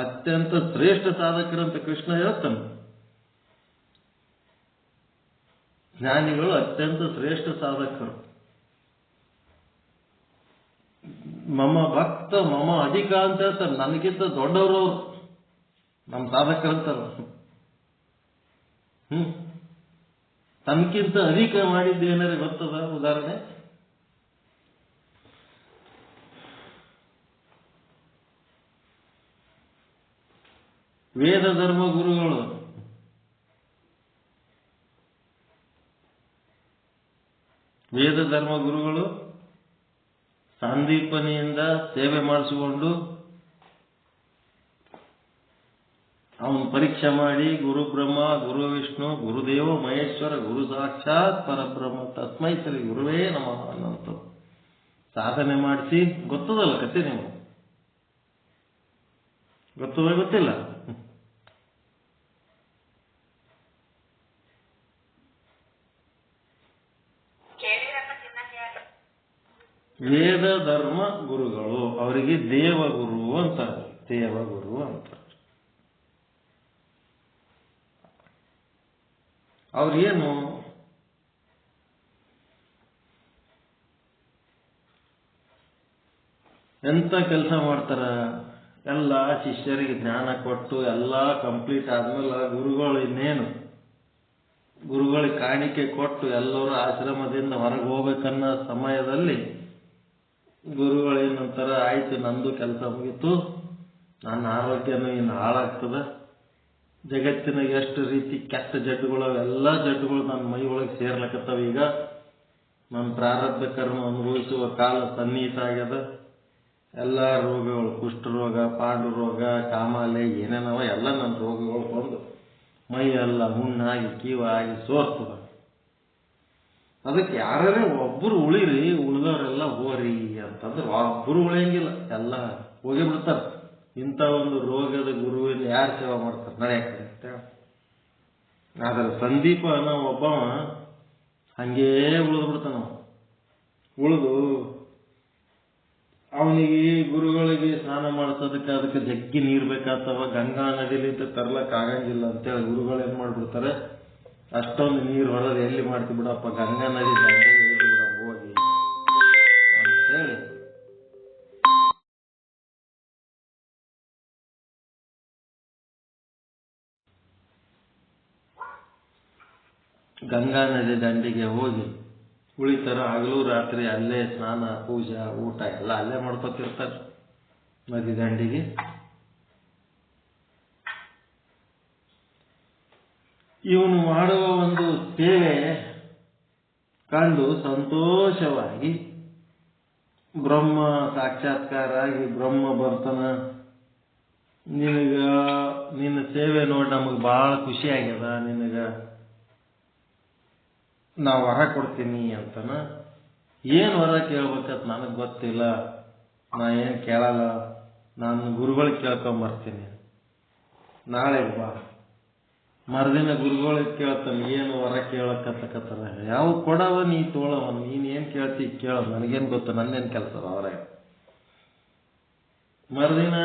ಅತ್ಯಂತ ಶ್ರೇಷ್ಠ ಸಾಧಕರಂತ ಕೃಷ್ಣ ಹೇಳ್ತಾನೆ. ಜ್ಞಾನಿಗಳು ಅತ್ಯಂತ ಶ್ರೇಷ್ಠ ಸಾಧಕರು. ಮಮ ಭಕ್ತ ಮಮ ಅಧಿಕ ಅಂತ ಹೇಳ್ತಾರೆ. ನನಗಿಂತ ದೊಡ್ಡವರು ನಮ್ಮ ಸಾಧಕರಂತಾರ. ತನಕ್ಕಿಂತ ಅಧಿಕ ಮಾಡಿದ್ದು ಏನಾರ ಗೊತ್ತದ ಉದಾಹರಣೆ? ವೇದ ಧರ್ಮ ಗುರುಗಳು ಸಂದೀಪನಿಯಿಂದ ಸೇವೆ ಮಾಡಿಸಿಕೊಂಡು ಅವನು ಪರೀಕ್ಷೆ ಮಾಡಿ ಗುರು ಬ್ರಹ್ಮ ಗುರು ವಿಷ್ಣು ಗುರುದೇವ ಮಹೇಶ್ವರ ಗುರು ಸಾಕ್ಷಾತ್ ಪರಬ್ರಹ್ಮ ತಸ್ಮೈ ಶ್ರೀ ಗುರುವೇ ನಮಃ ಅನ್ನಂತ ಸಾಧನೆ ಮಾಡಿಸಿ. ಗೊತ್ತದಲ್ಲ ಕತೆ? ನೀವು ಗೊತ್ತಿಲ್ಲ? ವೇದ ಧರ್ಮ ಗುರುಗಳು ಅವರಿಗೆ ದೇವಗುರು ಅಂತಾರೆ. ಅವ್ರೇನು ಎಂತ ಕೆಲಸ ಮಾಡ್ತಾರ? ಎಲ್ಲ ಶಿಷ್ಯರಿಗೆ ಜ್ಞಾನ ಕೊಟ್ಟು ಎಲ್ಲ ಕಂಪ್ಲೀಟ್ ಆದ್ಮೇಲೆ ಗುರುಗಳಿಗೆ ಕಾಣಿಕೆ ಕೊಟ್ಟು ಎಲ್ಲರೂ ಆಶ್ರಮದಿಂದ ಹೊರಗೆ ಹೋಗ್ಬೇಕನ್ನೋ ಸಮಯದಲ್ಲಿ ಗುರುಗಳೇನಂತಾರ, ಆಯ್ತು ನಂದು ಕೆಲಸ ಮುಗೀತು, ನನ್ನ ಆರೋಗ್ಯನೂ ಇನ್ನು ಹಾಳಾಗ್ತದ, ಜಗತ್ತಿನ ಎಷ್ಟು ರೀತಿ ಕೆಟ್ಟ ಜಡ್ಡುಗಳು ಎಲ್ಲ ಜಡ್ಡುಗಳು ನನ್ನ ಮೈ ಒಳಗೆ ಸೇರ್ಲಕತ್ತವ, ಈಗ ನನ್ನ ಪ್ರಾರಬ್ಧ ಕರ್ಮ ಅನುಭವಿಸುವ ಕಾಲ ಸನ್ನಿಹಿತ ಆಗ್ಯದ, ಎಲ್ಲ ರೋಗಗಳು ಕುಷ್ಠರೋಗ ಪಾಂಡು ರೋಗ ಕಾಮಾಲೆ ಏನೇನವ ಎಲ್ಲ ನನ್ನ ರೋಗಗಳು ಬಂದು ಮೈ ಎಲ್ಲ ಹುಣ್ಣಾಗಿ ಕೀವಾಗಿ ಸೋರ್ತದ. ಅದಕ್ಕೆ ಯಾರೇ ಒಬ್ಬರು ಉಳಿರಿ, ಉಳಿದವರೆಲ್ಲ ಹೋರಿ ಅಂತಂದ್ರೆ ಒಬ್ಬರು ಉಳಿಯಂಗಿಲ್ಲ, ಎಲ್ಲ ಹೋಗಿ ಬಿಡ್ತಾರೆ. ಇಂಥ ಒಂದು ರೋಗದ ಗುರುವಿನ ಯಾರು ಸೇವೆ ಮಾಡ್ತಾರೆ? ನಡೆಯಕ್ಕೆ ಅಂತ. ಆದ್ರೆ ಸಂದೀಪ ಅನ್ನೋ ಒಬ್ಬವ ಹಂಗೇ ಉಳಿದು ಬಿಡ್ತಾನ. ಉಳಿದು ಅವನಿಗೆ ಗುರುಗಳಿಗೆ ಸ್ನಾನ ಮಾಡಿಸೋದಕ್ಕೆ ಅದಕ್ಕೆ ಜಗ್ಗಿ ನೀರು ಬೇಕಾಗ್ತವ, ಗಂಗಾ ನದಿಲಿಂದ ತರ್ಲಕ್ ಆಗಂಗಿಲ್ಲ ಅಂತೇಳಿ ಗುರುಗಳು ಏನ್ ಮಾಡ್ಬಿಡ್ತಾರೆ, ಅಷ್ಟೊಂದು ನೀರು ಹೊರದು ಎಲ್ಲಿ ಮಾಡ್ತಿ ಬಿಡಪ್ಪ, ಗಂಗಾ ನದಿ ಬಿಡ ಹೋಗಿ ಅಂತೇಳಿ ಗಂಗಾ ನದಿ ದಂಡಿಗೆ ಹೋಗಿ ಉಳಿತಾರ. ಹಗಲು ರಾತ್ರಿ ಅಲ್ಲೇ ಸ್ನಾನ ಪೂಜಾ ಊಟ ಎಲ್ಲ ಅಲ್ಲೇ ಮಾಡ್ಕೊತಿರ್ತಾರೆ ನದಿ ದಂಡಿಗೆ. ಇವನು ಮಾಡುವ ಒಂದು ಸೇವೆ ಕಂಡು ಸಂತೋಷವಾಗಿ ಬ್ರಹ್ಮ ಸಾಕ್ಷಾತ್ಕಾರ ಆಗಿ ಬ್ರಹ್ಮ ಬರ್ತಾನ, ನಿನ್ನ ಸೇವೆ ನೋಡಿ ನಮಗೆ ಬಹಳ ಖುಷಿ ಆಗ್ಯದ, ನಿನಗ ನಾ ವರ ಕೊಡ್ತೀನಿ ಅಂತನ. ಏನ್ ವರ ಕೇಳ್ಬೇಕಂತ ನನಗೆ ಗೊತ್ತಿಲ್ಲ, ನಾ ಏನ್ ಕೇಳಲ್ಲ, ನಾನು ಗುರುಗಳಿಗೆ ಕೇಳ್ಕೊಂಬರ್ತೀನಿ, ನಾಳೆ ಬಾ. ಮರುದಿನ ಗುರುಗಳಿಗೆ ಕೇಳ್ತಾನೆ, ಏನು ವರ ಕೇಳಕತ್ತಕತ್ತಾರ, ಯಾವ ಕೊಡವ ನೀ ತೋಳವ, ನೀನ್ ಏನ್ ಕೇಳ್ತಿ ಕೇಳ, ನನಗೇನ್ ಗೊತ್ತ, ನನ್ನೇನ್ ಕೆಲಸ ಅವರ. ಮರುದಿನ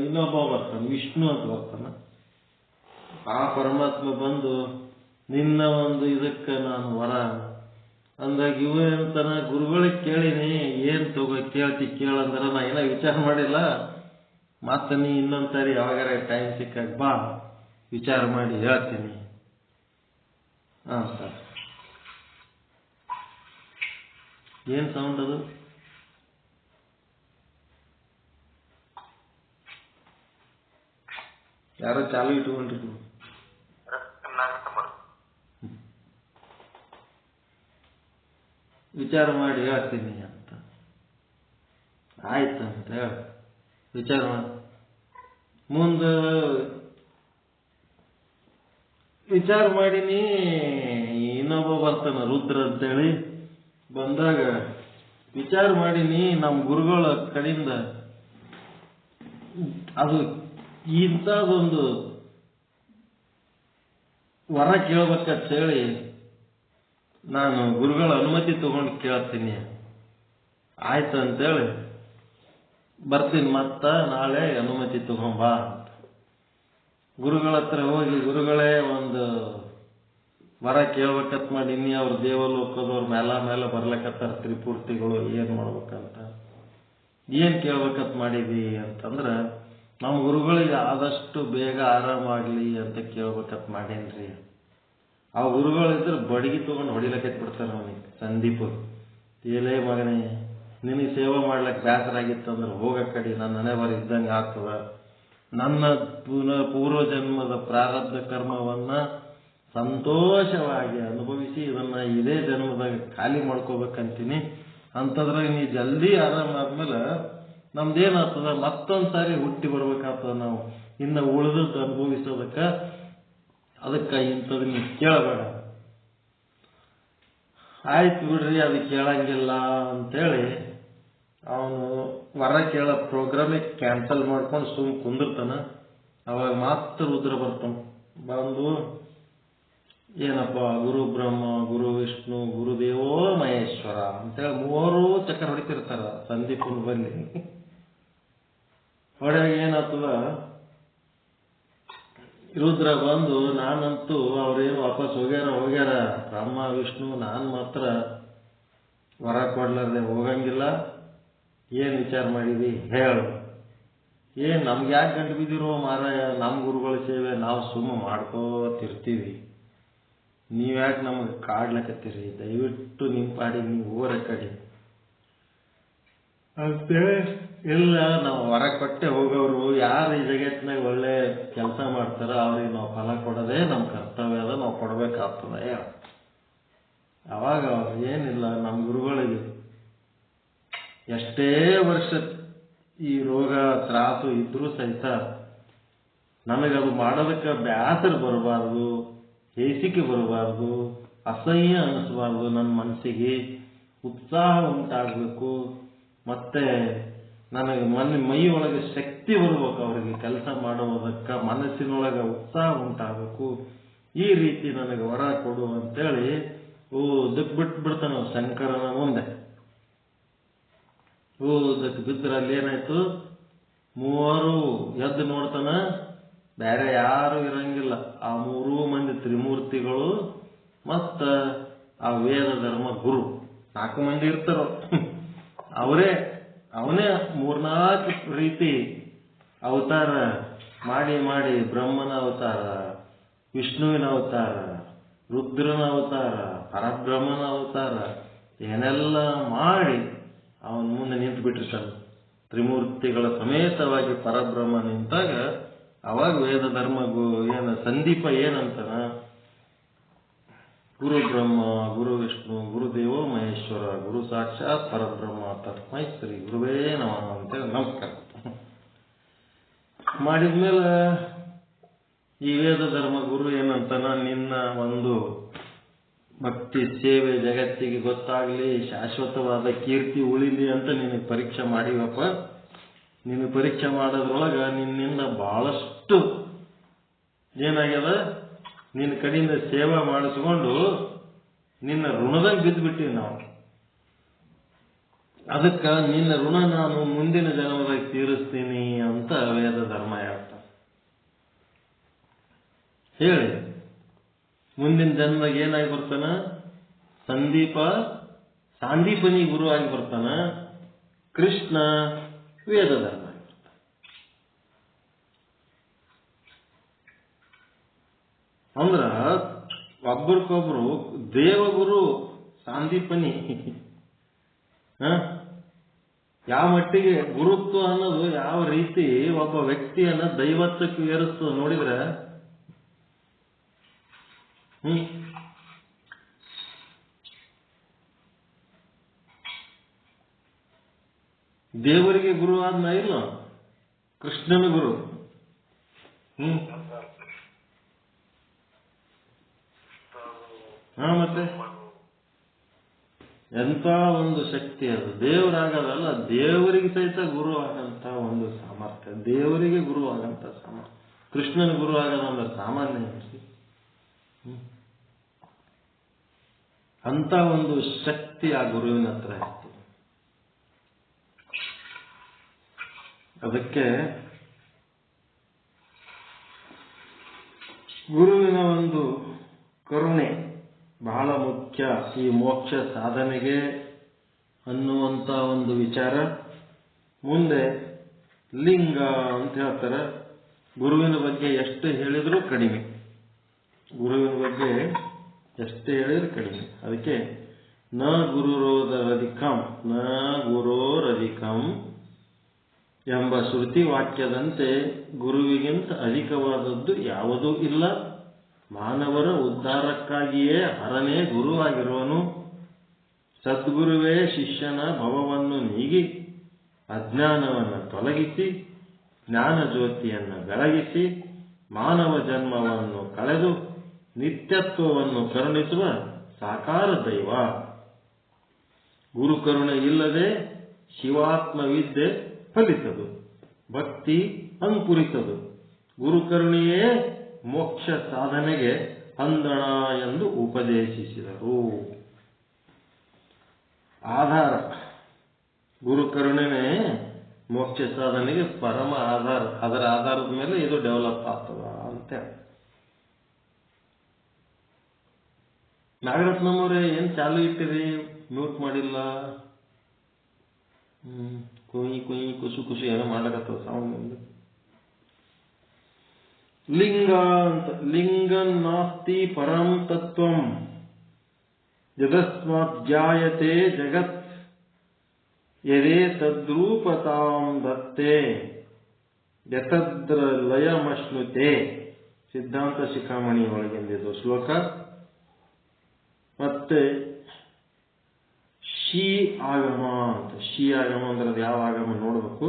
ಇನ್ನೊಬ್ಬ ಬರ್ತಾನೆ, ವಿಷ್ಣು ಅಂತ ಬರ್ತಾನ. ಆ ಪರಮಾತ್ಮ ಬಂದು ನಿನ್ನ ಒಂದು ಇದಕ್ಕೆ ನಾನು ವರ ಅಂದಾಗ ಇವ ಅಂತಾನ, ಗುರುಗಳಿಗೆ ಕೇಳಿನಿ, ಏನ್ ಕೇಳ್ತಿ ಕೇಳಂದ್ರ ನಾ ಏನೋ ವಿಚಾರ ಮಾಡಿಲ್ಲ, ಮತ್ತೆ ನೀ ಇನ್ನೊಂದ್ಸರಿ ಯಾವಾಗಾರ ಟೈಮ್ ಸಿಕ್ಕಾಗ ಬಾ, ವಿಚಾರ ಮಾಡಿ ಹೇಳ್ತೀನಿ ಅಂತ. ಏನ್ ಸೌಂಡ್ ಅದು? ಯಾರೋ ಚಾಲು ಇಟ್ಕೊಂಡ್ರಿ. ವಿಚಾರ ಮಾಡಿ ಹೇಳ್ತೀನಿ ಅಂತ. ಆಯ್ತು ಅಂತ ಹೇಳಿ ವಿಚಾರ ಮಾಡಿ ಮುಂದೆ ವಿಚಾರ ಮಾಡಿನಿ. ಇನ್ನೊಬ್ಬ ಬರ್ತಾನ ರುದ್ರ ಅಂತೇಳಿ ಬಂದಾಗ ವಿಚಾರ ಮಾಡಿನಿ, ನಮ್ಮ ಗುರುಗಳ ಕಡೆಯಿಂದ ಅದು ಇಂಥದೊಂದು ವರ ಕೇಳ್ಬೇಕಂತ ಹೇಳಿ ನಾನು ಗುರುಗಳ ಅನುಮತಿ ತಗೊಂಡು ಕೇಳ್ತೀನಿ. ಆಯ್ತು ಅಂತೇಳಿ ಬರ್ತೀನಿ, ಮತ್ತ ನಾಳೆ ಅನುಮತಿ ತಗೊಂಬಾ ಅಂತ ಗುರುಗಳ ಹತ್ರ ಹೋಗಿ, ಗುರುಗಳೇ ಒಂದು ವರ ಕೇಳ್ಬೇಕತ್ ಮಾಡೀನಿ, ಅವ್ರ ದೇವಲೋಕದವ್ರ ಮೇಲೆ ಬರ್ಲಕತ್ತಾರ ತ್ರಿಪೂರ್ತಿಗಳು, ಏನ್ ಮಾಡ್ಬೇಕಂತ, ಏನ್ ಕೇಳ್ಬೇಕತ್ ಮಾಡಿದಿ ಅಂತಂದ್ರ, ನಮ್ಮ ಗುರುಗಳಿಗೆ ಆದಷ್ಟು ಬೇಗ ಆರಾಮಾಗ್ಲಿ ಅಂತ ಕೇಳ್ಬೇಕತ್ ಮಾಡೇನ್ರಿ. ಆ ಗುರುಗಳಿದ್ರೆ ಬಡಗಿ ತಗೊಂಡು ಹೊಡಿಲಕತ್ ಬಿಡ್ತಾರ ಅವನಿಗೆ. ಸಂದೀಪ್, ಏಲೇ ಮಗನೇ, ನಿನಗೆ ಸೇವೆ ಮಾಡ್ಲಿಕ್ಕೆ ಬೇಸರ ಆಗಿತ್ತಂದ್ರೆ ಹೋಗ ಕಡಿ, ನನ್ನ ಹಣೆ ಬರ ಇದ್ದಂಗೆ ಆಗ್ತದ. ನನ್ನ ಪೂರ್ವ ಜನ್ಮದ ಪ್ರಾರಬ್ಧ ಕರ್ಮವನ್ನ ಸಂತೋಷವಾಗಿ ಅನುಭವಿಸಿ ಇದನ್ನ ಇದೇ ಜನ್ಮದಾಗ ಖಾಲಿ ಮಾಡ್ಕೋಬೇಕಂತೀನಿ. ಅಂತದ್ರಾಗ ನೀ ಜಲ್ದಿ ಆರಾಮಾದ್ಮೇಲೆ ನಮ್ದೇನಾಗ್ತದ, ಮತ್ತೊಂದ್ಸಾರಿ ಹುಟ್ಟಿ ಬರ್ಬೇಕಾಗ್ತದ ನಾವು ಇನ್ನು ಉಳಿದದ್ದು ಅನುಭವಿಸೋದಕ್ಕ. ಅದಕ್ಕೆ ಇಂಥದ್ದು ನೀವು ಕೇಳಬೇಡ. ಆಯ್ತು ಬಿಡ್ರಿ, ಅದು ಕೇಳಂಗಿಲ್ಲ ಅಂತೇಳಿ ಅವನು ವರ ಕೇಳೋ ಪ್ರೋಗ್ರಾಮೇ ಕ್ಯಾನ್ಸಲ್ ಮಾಡ್ಕೊಂಡು ಸುಮ್ ಕುಂದಿರ್ತಾನ. ಅವಾಗ ಮಾತ್ರ ರುದ್ರ ಬರ್ತಾನ. ಬಂದು ಏನಪ್ಪ, ಗುರು ಬ್ರಹ್ಮ, ಗುರು ವಿಷ್ಣು, ಗುರುದೇವೋ ಮಹೇಶ್ವರ ಅಂತೇಳಿ ಮೂವರು ಚಕ್ರ ಹೊಡಿತಿರ್ತಾರ ಸಂದೀಪನ ಬಲ್ಲಿ. ಹೊಡೆಯಾಗ ಏನಾಗ್ತದ, ರುದ್ರ ಬಂದು, ನಾನಂತೂ ಅವ್ರೇನು ವಾಪಸ್ ಹೋಗ್ಯಾರ ಬ್ರಹ್ಮ ವಿಷ್ಣು, ನಾನು ಮಾತ್ರ ವರ ಕೊಡ್ಲಾರ್ದೆ ಹೋಗಂಗಿಲ್ಲ. ಏನ್ ವಿಚಾರ ಮಾಡಿದಿ ಹೇಳು. ನಮ್ಗೆ ಯಾಕೆ ಗಂಟು ಬಿದ್ದಿರೋ ಮಾರಾಯ, ನಮ್ಮ ಗುರುಗಳ ಸೇವೆ ನಾವು ಸುಮ್ಮ ಮಾಡ್ಕೋತಿರ್ತೀವಿ, ನೀವ್ಯಾಕೆ ನಮಗೆ ಕಾಡ್ಲಕತ್ತೀರಿ, ದಯವಿಟ್ಟು ನಿಮ್ಮ ಪಾಡಿಗೆ ನೀವು ಹೋರ ಕಡಿ ಅಂತೇಳಿ. ಇಲ್ಲ, ನಾವು ವರ ಕೊಟ್ಟೆ ಹೋಗೋರು, ಯಾರು ಈ ಜಗತ್ತಿನಾಗ ಒಳ್ಳೆ ಕೆಲಸ ಮಾಡ್ತಾರ ಅವ್ರಿಗೆ ನಾವು ಫಲ ಕೊಡೋದೇ ನಮ್ಮ ಕರ್ತವ್ಯ ಅದ, ನಾವು ಕೊಡ್ಬೇಕಾಗ್ತದ. ಅವಾಗ ಏನಿಲ್ಲ, ನಮ್ಮ ಗುರುಗಳಿಗೆ ಎಷ್ಟೇ ವರ್ಷ ಈ ರೋಗ ತ್ರಾಸು ಇದ್ರೂ ಸಹಿತ ನನಗದು ಮಾಡೋದಕ್ಕೆ ಬ್ಯಾಸರ ಬರಬಾರ್ದು, ಹೇಸಿಕೆ ಬರಬಾರ್ದು, ಅಸಹ್ಯ ಅನ್ನಿಸ್ಬಾರ್ದು. ನನ್ನ ಮನಸ್ಸಿಗೆ ಉತ್ಸಾಹ ಉಂಟಾಗಬೇಕು, ಮತ್ತೆ ನನಗೆ ಮೈಯೊಳಗೆ ಶಕ್ತಿ ಬರ್ಬೇಕು, ಅವರಿಗೆ ಕೆಲಸ ಮಾಡುವುದಕ್ಕೆ ಮನಸ್ಸಿನೊಳಗೆ ಉತ್ಸಾಹ ಉಂಟಾಗಬೇಕು. ಈ ರೀತಿ ನನಗೆ ವರ ಕೊಡು ಅಂತೇಳಿ ಓದಕ್ಕೆ ಬಿಟ್ಬಿಡ್ತಾನ ಶಂಕರನ ಮುಂದೆ. ಓದಕ್ಕೆ ಬಿದ್ರಲ್ಲಿ ಏನಾಯ್ತು, ಮೂವರು ಎದ್ದು ನೋಡ್ತಾನ, ಬೇರೆ ಯಾರು ಇರಂಗಿಲ್ಲ. ಆ ಮೂರೂ ಮಂದಿ ತ್ರಿಮೂರ್ತಿಗಳು ಮತ್ತ ಆ ವೇದ ಧರ್ಮ ಗುರು 4 ಮಂದಿ ಇರ್ತಾರೋ ಅವನೇ 3-4 ರೀತಿ ಅವತಾರ ಮಾಡಿ ಬ್ರಹ್ಮನ ಅವತಾರ, ವಿಷ್ಣುವಿನ ಅವತಾರ, ರುದ್ರನ ಅವತಾರ, ಪರಬ್ರಹ್ಮನ ಅವತಾರ ಏನೆಲ್ಲ ಮಾಡಿ ಅವನ ಮುಂದೆ ನಿಂತು ಬಿಟ್ಟಿರ್ತಾನೆ. ತ್ರಿಮೂರ್ತಿಗಳ ಸಮೇತವಾಗಿ ಪರಬ್ರಹ್ಮ ನಿಂತಾಗ ಅವಾಗ ವೇದ ಧರ್ಮ ಸಂದೀಪ ಏನಂತಾನ, ಗುರು ಬ್ರಹ್ಮ, ಗುರು ವಿಷ್ಣು, ಗುರುದೇವೋ ಮಹೇಶ್ವರ, ಗುರು ಸಾಕ್ಷಾತ್ ಪರಬ್ರಹ್ಮ ತಸ್ಮೈ ಶ್ರೀ ಗುರುವೇ ನಮಃ ಅಂತೇಳಿ ನಮಸ್ಕಾರ ಮಾಡಿದ್ಮೇಲೆ ಈ ವೇದ ಧರ್ಮ ಗುರು ಏನಂತಾನ, ನಿನ್ನ ಒಂದು ಭಕ್ತಿ ಸೇವೆ ಜಗತ್ತಿಗೆ ಗೊತ್ತಾಗ್ಲಿ, ಶಾಶ್ವತವಾದ ಕೀರ್ತಿ ಉಳಿಲಿ ಅಂತ ನಿನಗೆ ಪರೀಕ್ಷೆ ಮಾಡಿವಪ್ಪ. ನಿನ್ನ ಪರೀಕ್ಷೆ ಮಾಡೋದ್ರೊಳಗ ನಿನ್ನಿಂದ ಬಹಳಷ್ಟು ಏನಾಗ್ಯದ, ನಿನ್ನ ಕಡೆಯಿಂದ ಸೇವೆ ಮಾಡಿಸ್ಕೊಂಡು ನಿನ್ನ ಋಣದಾಗ ಬಿದ್ದುಬಿಟ್ಟಿವಿ ನಾವು. ಅದಕ್ಕೆ ನಿನ್ನ ಋಣ ನಾನು ಮುಂದಿನ ಜನ್ಮದಾಗ ತೀರಿಸ್ತೀನಿ ಅಂತ ವೇದ ಧರ್ಮ ಹೇಳ್ತಾನೆ. ಹೇಳಿ ಮುಂದಿನ ಜನ್ಮದಾಗ ಏನಾಗಿ ಬರ್ತಾನ, ಸಾಂದೀಪನಿ ಗುರು ಆಗಿ ಬರ್ತಾನ, ಕೃಷ್ಣ ವೇದ ಧರ್ಮ ಆಗಿ ಬರ್ತಾನ. ಅಂದ್ರ ಒಬ್ಬರಿಗೊಬ್ರು ದೇವಗುರು ಸಾಂದೀಪನಿ. ಯಾವ ಮಟ್ಟಿಗೆ ಗುರುತ್ವ ಅನ್ನೋದು ಯಾವ ರೀತಿ ಒಬ್ಬ ವ್ಯಕ್ತಿಯನ್ನ ದೈವತ್ವಕ್ಕೆ ಏರಿಸ್ತದ ನೋಡಿದ್ರೆ, ದೇವರಿಗೆ ಗುರು ಆದ್ನ ಇಲ್ಲ, ಕೃಷ್ಣನ ಗುರು. ಮತ್ತೆ ಎಂಥ ಒಂದು ಶಕ್ತಿ ಅದು. ದೇವರಾಗದಲ್ಲ, ದೇವರಿಗೆ ಸಹಿತ ಗುರು ಆಗಂತ ಒಂದು ಸಾಮರ್ಥ್ಯ, ದೇವರಿಗೆ ಗುರು ಆಗಂತ ಸಾಮರ್ಥ್ಯ. ಕೃಷ್ಣನ ಗುರು ಆಗದಂದ್ರೆ ಸಾಮಾನ್ಯ ಅನಿಸಿ ಅಂತ ಒಂದು ಶಕ್ತಿ ಆ ಗುರುವಿನ ಹತ್ರ ಇತ್ತು. ಅದಕ್ಕೆ ಗುರುವಿನ ಒಂದು ಕರುಣೆ ಬಹಳ ಮುಖ್ಯ ಈ ಮೋಕ್ಷ ಸಾಧನೆಗೆ ಅನ್ನುವಂಥ ಒಂದು ವಿಚಾರ. ಮುಂದೆ ಲಿಂಗ ಅಂತ ಹೇಳ್ತಾರೆ. ಗುರುವಿನ ಬಗ್ಗೆ ಎಷ್ಟು ಹೇಳಿದರೂ ಕಡಿಮೆ, ಗುರುವಿನ ಬಗ್ಗೆ ಎಷ್ಟು ಹೇಳಿದ್ರು ಕಡಿಮೆ. ಅದಕ್ಕೆ ನ ಗುರುರೋಧರಧಿಕಂ ನ ಗುರೋರಧಿಕಂ ಎಂಬ ಶ್ರುತಿ ವಾಕ್ಯದಂತೆ ಗುರುವಿಗಿಂತ ಅಧಿಕವಾದದ್ದು ಯಾವುದೂ ಇಲ್ಲ. ಮಾನವರ ಉದ್ಧಾರಕ್ಕಾಗಿಯೇ ಹರನೇ ಗುರುವಾಗಿರುವನು. ಸದ್ಗುರುವೇ ಶಿಷ್ಯನ ಭವವನ್ನು ನೀಗಿ ಅಜ್ಞಾನವನ್ನು ತೊಲಗಿಸಿ ಜ್ಞಾನ ಜ್ಯೋತಿಯನ್ನು ಬೆಳಗಿಸಿ ಮಾನವ ಜನ್ಮವನ್ನು ಕಳೆದು ನಿತ್ಯತ್ವವನ್ನು ಕರುಣಿಸುವ ಸಾಕಾರ ದೈವ. ಗುರುಕರುಣೆ ಇಲ್ಲದೆ ಶಿವಾತ್ಮವಿದ್ಯೆ ಫಲಿಸದು, ಭಕ್ತಿ ಅಂಕುರಿಸದು. ಗುರುಕರುಣೆಯೇ ಮೋಕ್ಷ ಸಾಧನೆಗೆ ಅಂದಣ ಎಂದು ಉಪದೇಶಿಸಿದರು. ಆಧಾರ ಗುರುಕರುಣೆನೇ ಮೋಕ್ಷ ಸಾಧನೆಗೆ ಪರಮ ಆಧಾರ. ಅದರ ಆಧಾರದ ಮೇಲೆ ಇದು ಡೆವಲಪ್ ಆಗ್ತದ ಅಂತ. ನಾಗರತ್ನಮ್ಮವ್ರೆ ಏನ್ ಚಾಲು ಇಟ್ಟಿರಿ, ಮ್ಯೂಟ್ ಮಾಡಿಲ್ಲ? ಕುಯ್ ಕುಯ್ ಕುಸು ಕುಸು ಏನೋ ಮಾಡ್ಲಕತ್ತದ ಸೌಂಡ್. ಲಿಂಗ ಅಂತ, ಲಿಂಗ ನಾಸ್ತಿ ಪರಂ ತತ್ವಂ ಯದಸ್ಮಾಜ್ಜಾಯತೆ ಜಗತ್ ಯದೇ ತದ್ರೂಪತಾಂ ದತ್ತೆ ಯತದ್ರ ಲಯಮಶ್ನುತೆ. ಸಿದ್ಧಾಂತ ಶಿಖಾಮಣಿ ಒಳಗಿಂದಿದ್ದು ಶ್ಲೋಕ. ಮತ್ತೆ ಶಿ ಆಗಮ ಅಂತ, ಶಿ ಆಗಮ ಅಂದ್ರೆ ಅದು ಯಾವ ಆಗಮ ನೋಡಬೇಕು.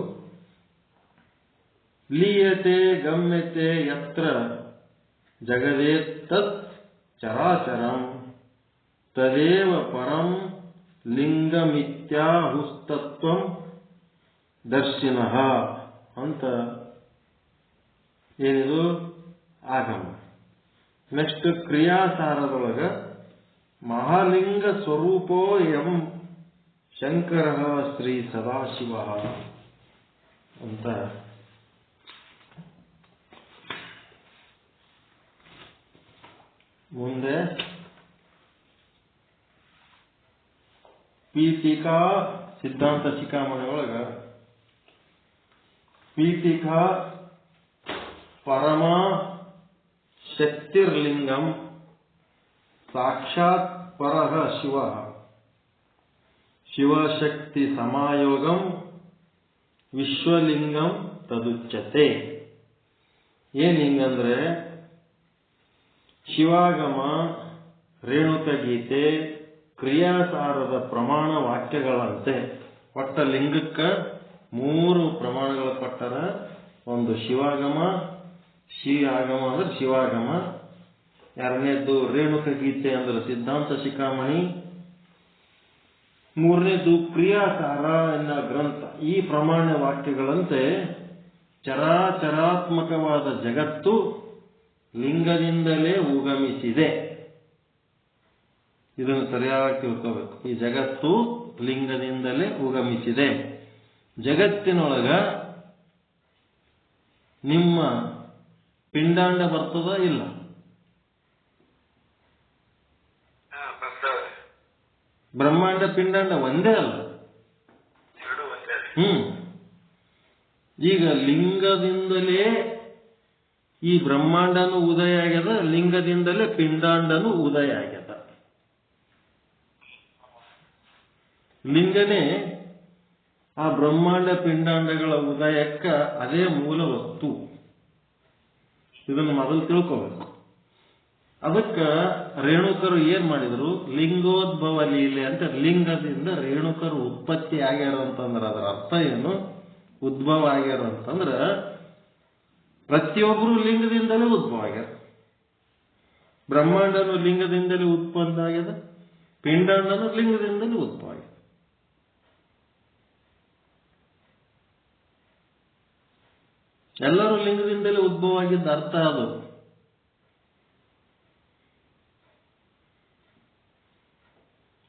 ಲೀಯತೆ ಗಮ್ಯತೆ ಯತ್ರ ಜಗದೇ ತತ್ ಚರಾಚರಂ ತದೇವ ಪರಂ ಲಿಂಗಮಿತ್ಯಾಹುಸ್ತತ್ವಂ ದರ್ಶಿನಃ ಅಂತ ಏನಿದು ಆಗಮ. ನೆಕ್ಸ್ಟ್ ಕ್ರಿಯಾಸಾರದೊಳಗ ಮಹಾಲಿಂಗ ಸ್ವರೂಪೋ ಎಂ ಶಂಕರ ಶ್ರೀ ಸದಾಶಿವ ಅಂತ. ಮುಂದೆ ಪೀಠಿಕಾ ಸಿದ್ಧಾಂತ ಶಿಖಾಮಣಿ ಒಳಗ ಪೀಠಿಕಾ ಪರಮ ಶಕ್ತಿರ್ಲಿಂಗಂ ಸಾಕ್ಷಾತ್ ಪರಃ ಶಿವ ಶಿವಶಕ್ತಿ ಸಮಾಯೋಗಂ ವಿಶ್ವಲಿಂಗಂ ತದುಚ್ಯತೆ. ಏನ್ ಹಿಂಗಂದ್ರೆ ಶಿವಾಗಮ, ರೇಣುಕ ಗೀತೆ, ಕ್ರಿಯಾಸಾರದ ಪ್ರಮಾಣ ವಾಕ್ಯಗಳಂತೆ ಒಟ್ಟ ಲಿಂಗಕ್ಕ 3 ಪ್ರಮಾಣಗಳು ಕೊಟ್ಟರ. ಒಂದು ಶಿವಾಗಮ, ಶಿ ಆಗಮ ಅಂದ್ರೆ ಶಿವಾಗಮ, ಎರಡನೇದ್ದು ರೇಣುಕ ಗೀತೆ ಅಂದ್ರೆ ಸಿದ್ಧಾಂತ ಶಿಖಾಮಣಿ, ಮೂರನೇದು ಕ್ರಿಯಾಸಾರ ಎನ್ನುವ ಗ್ರಂಥ. ಈ ಪ್ರಮಾಣ ವಾಕ್ಯಗಳಂತೆ ಚರಾಚರಾತ್ಮಕವಾದ ಜಗತ್ತು ಲಿಂಗದಿಂದಲೇ ಉಗಮಿಸಿದೆ. ಇದನ್ನು ಸರಿಯಾಗಿ ತಿಳ್ಕೋಬೇಕು. ಈ ಜಗತ್ತು ಲಿಂಗದಿಂದಲೇ ಉಗಮಿಸಿದೆ. ಜಗತ್ತಿನೊಳಗ ನಿಮ್ಮ ಪಿಂಡಾಂಡ ಬರ್ತದ ಇಲ್ಲ? ಬ್ರಹ್ಮಾಂಡ ಪಿಂಡಾಂಡ ಒಂದೇ ಅಲ್ಲ. ಈಗ ಲಿಂಗದಿಂದಲೇ ಈ ಬ್ರಹ್ಮಾಂಡನು ಉದಯ ಆಗ್ಯದ, ಲಿಂಗದಿಂದಲೇ ಪಿಂಡಾಂಡನು ಉದಯ ಆಗ್ಯದ. ಲಿಂಗನೇ ಆ ಬ್ರಹ್ಮಾಂಡ ಪಿಂಡಾಂಡಗಳ ಉದಯಕ್ಕ ಅದೇ ಮೂಲ ವಸ್ತು. ಇದನ್ನು ಮೊದಲು ತಿಳ್ಕೋಬೇಕು. ಅದಕ್ಕ ರೇಣುಕರು ಏನ್ ಮಾಡಿದ್ರು, ಲಿಂಗೋದ್ಭವ ಲೀಲೆ ಅಂತ, ಲಿಂಗದಿಂದ ರೇಣುಕರು ಉತ್ಪತ್ತಿ ಆಗ್ಯಾರ ಅಂತಂದ್ರೆ ಅದರ ಅರ್ಥ ಏನು, ಉದ್ಭವ ಆಗ್ಯಾರ ಅಂತಂದ್ರ ಪ್ರತಿಯೊಬ್ಬರು ಲಿಂಗದಿಂದಲೇ ಉದ್ಭವ ಆಗ್ಯಾರ. ಬ್ರಹ್ಮಾಂಡನು ಲಿಂಗದಿಂದಲೇ ಉತ್ಪನ್ನ ಆಗ್ಯದ, ಪಿಂಡಾಂಡನು ಲಿಂಗದಿಂದಲೇ ಉದ್ಭವ ಆಗಿದೆ. ಎಲ್ಲರೂ ಲಿಂಗದಿಂದಲೇ ಉದ್ಭವ ಆಗಿದ್ದ ಅರ್ಥ ಅದು.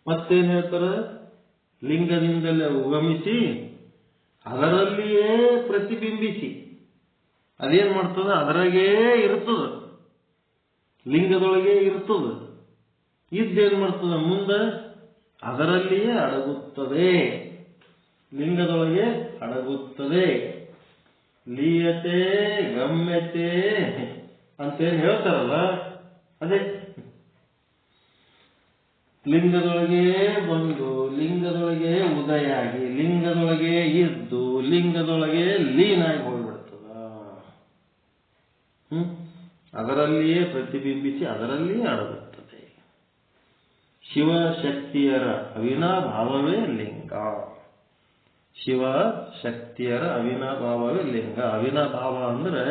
ಮತ್ತೇನ್ ಹೇಳ್ತಾರೆ? ಲಿಂಗದಿಂದಲೇ ಉಗಮಿಸಿ ಅದರಲ್ಲಿಯೇ ಪ್ರತಿಬಿಂಬಿಸಿ. ಅದೇನ್ ಮಾಡ್ತದ? ಅದರಾಗೇ ಇರ್ತದ, ಲಿಂಗದೊಳಗೆ ಇರ್ತದ. ಇದ್ದೇನ್ ಮಾಡ್ತದ? ಮುಂದೆ ಅದರಲ್ಲಿಯೇ ಅಡಗುತ್ತದೆ, ಲಿಂಗದೊಳಗೆ ಅಡಗುತ್ತದೆ. ಲೀಯತೆ ಗಮ್ಯತೆ ಅಂತೇನು ಹೇಳ್ತಾರಲ್ಲ, ಅದೇ ಲಿಂಗದೊಳಗೆ ಬಂದು ಲಿಂಗದೊಳಗೆ ಉದಯ ಆಗಿ ಲಿಂಗದೊಳಗೆ ಇದ್ದು ಲಿಂಗದೊಳಗೆ ಲೀನಾಗಿ ಹೋಗ್ಬಿಡ್ತದ. ಅದರಲ್ಲಿಯೇ ಪ್ರತಿಬಿಂಬಿಸಿ ಅದರಲ್ಲಿಯೇ ಅಡಗುತ್ತದೆ. ಶಿವಶಕ್ತಿಯರ ಅವಿನಾಭಾವವೇ ಲಿಂಗ. ಶಿವ ಶಕ್ತಿಯರ ಅವಿನಾಭಾವವೇ ಲಿಂಗ. ಅವಿನಾಭಾವ ಅಂದ್ರೆ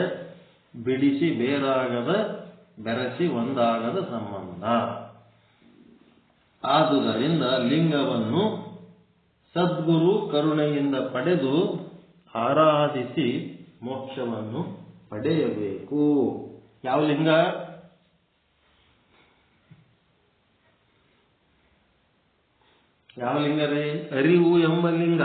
ಬಿಡಿಸಿ ಬೇರಾಗದ, ಬೆರೆಸಿ ಒಂದಾಗದ ಸಂಬಂಧ. ಆದುದರಿಂದ ಲಿಂಗವನ್ನು ಸದ್ಗುರು ಕರುಣೆಯಿಂದ ಪಡೆದು ಆರಾಧಿಸಿ ಮೋಕ್ಷವನ್ನು ಪಡೆಯಬೇಕು. ಯಾವ ಲಿಂಗ? ಯಾವ ಲಿಂಗ ರೀ? ಅರಿವು ಎಂಬ ಲಿಂಗ.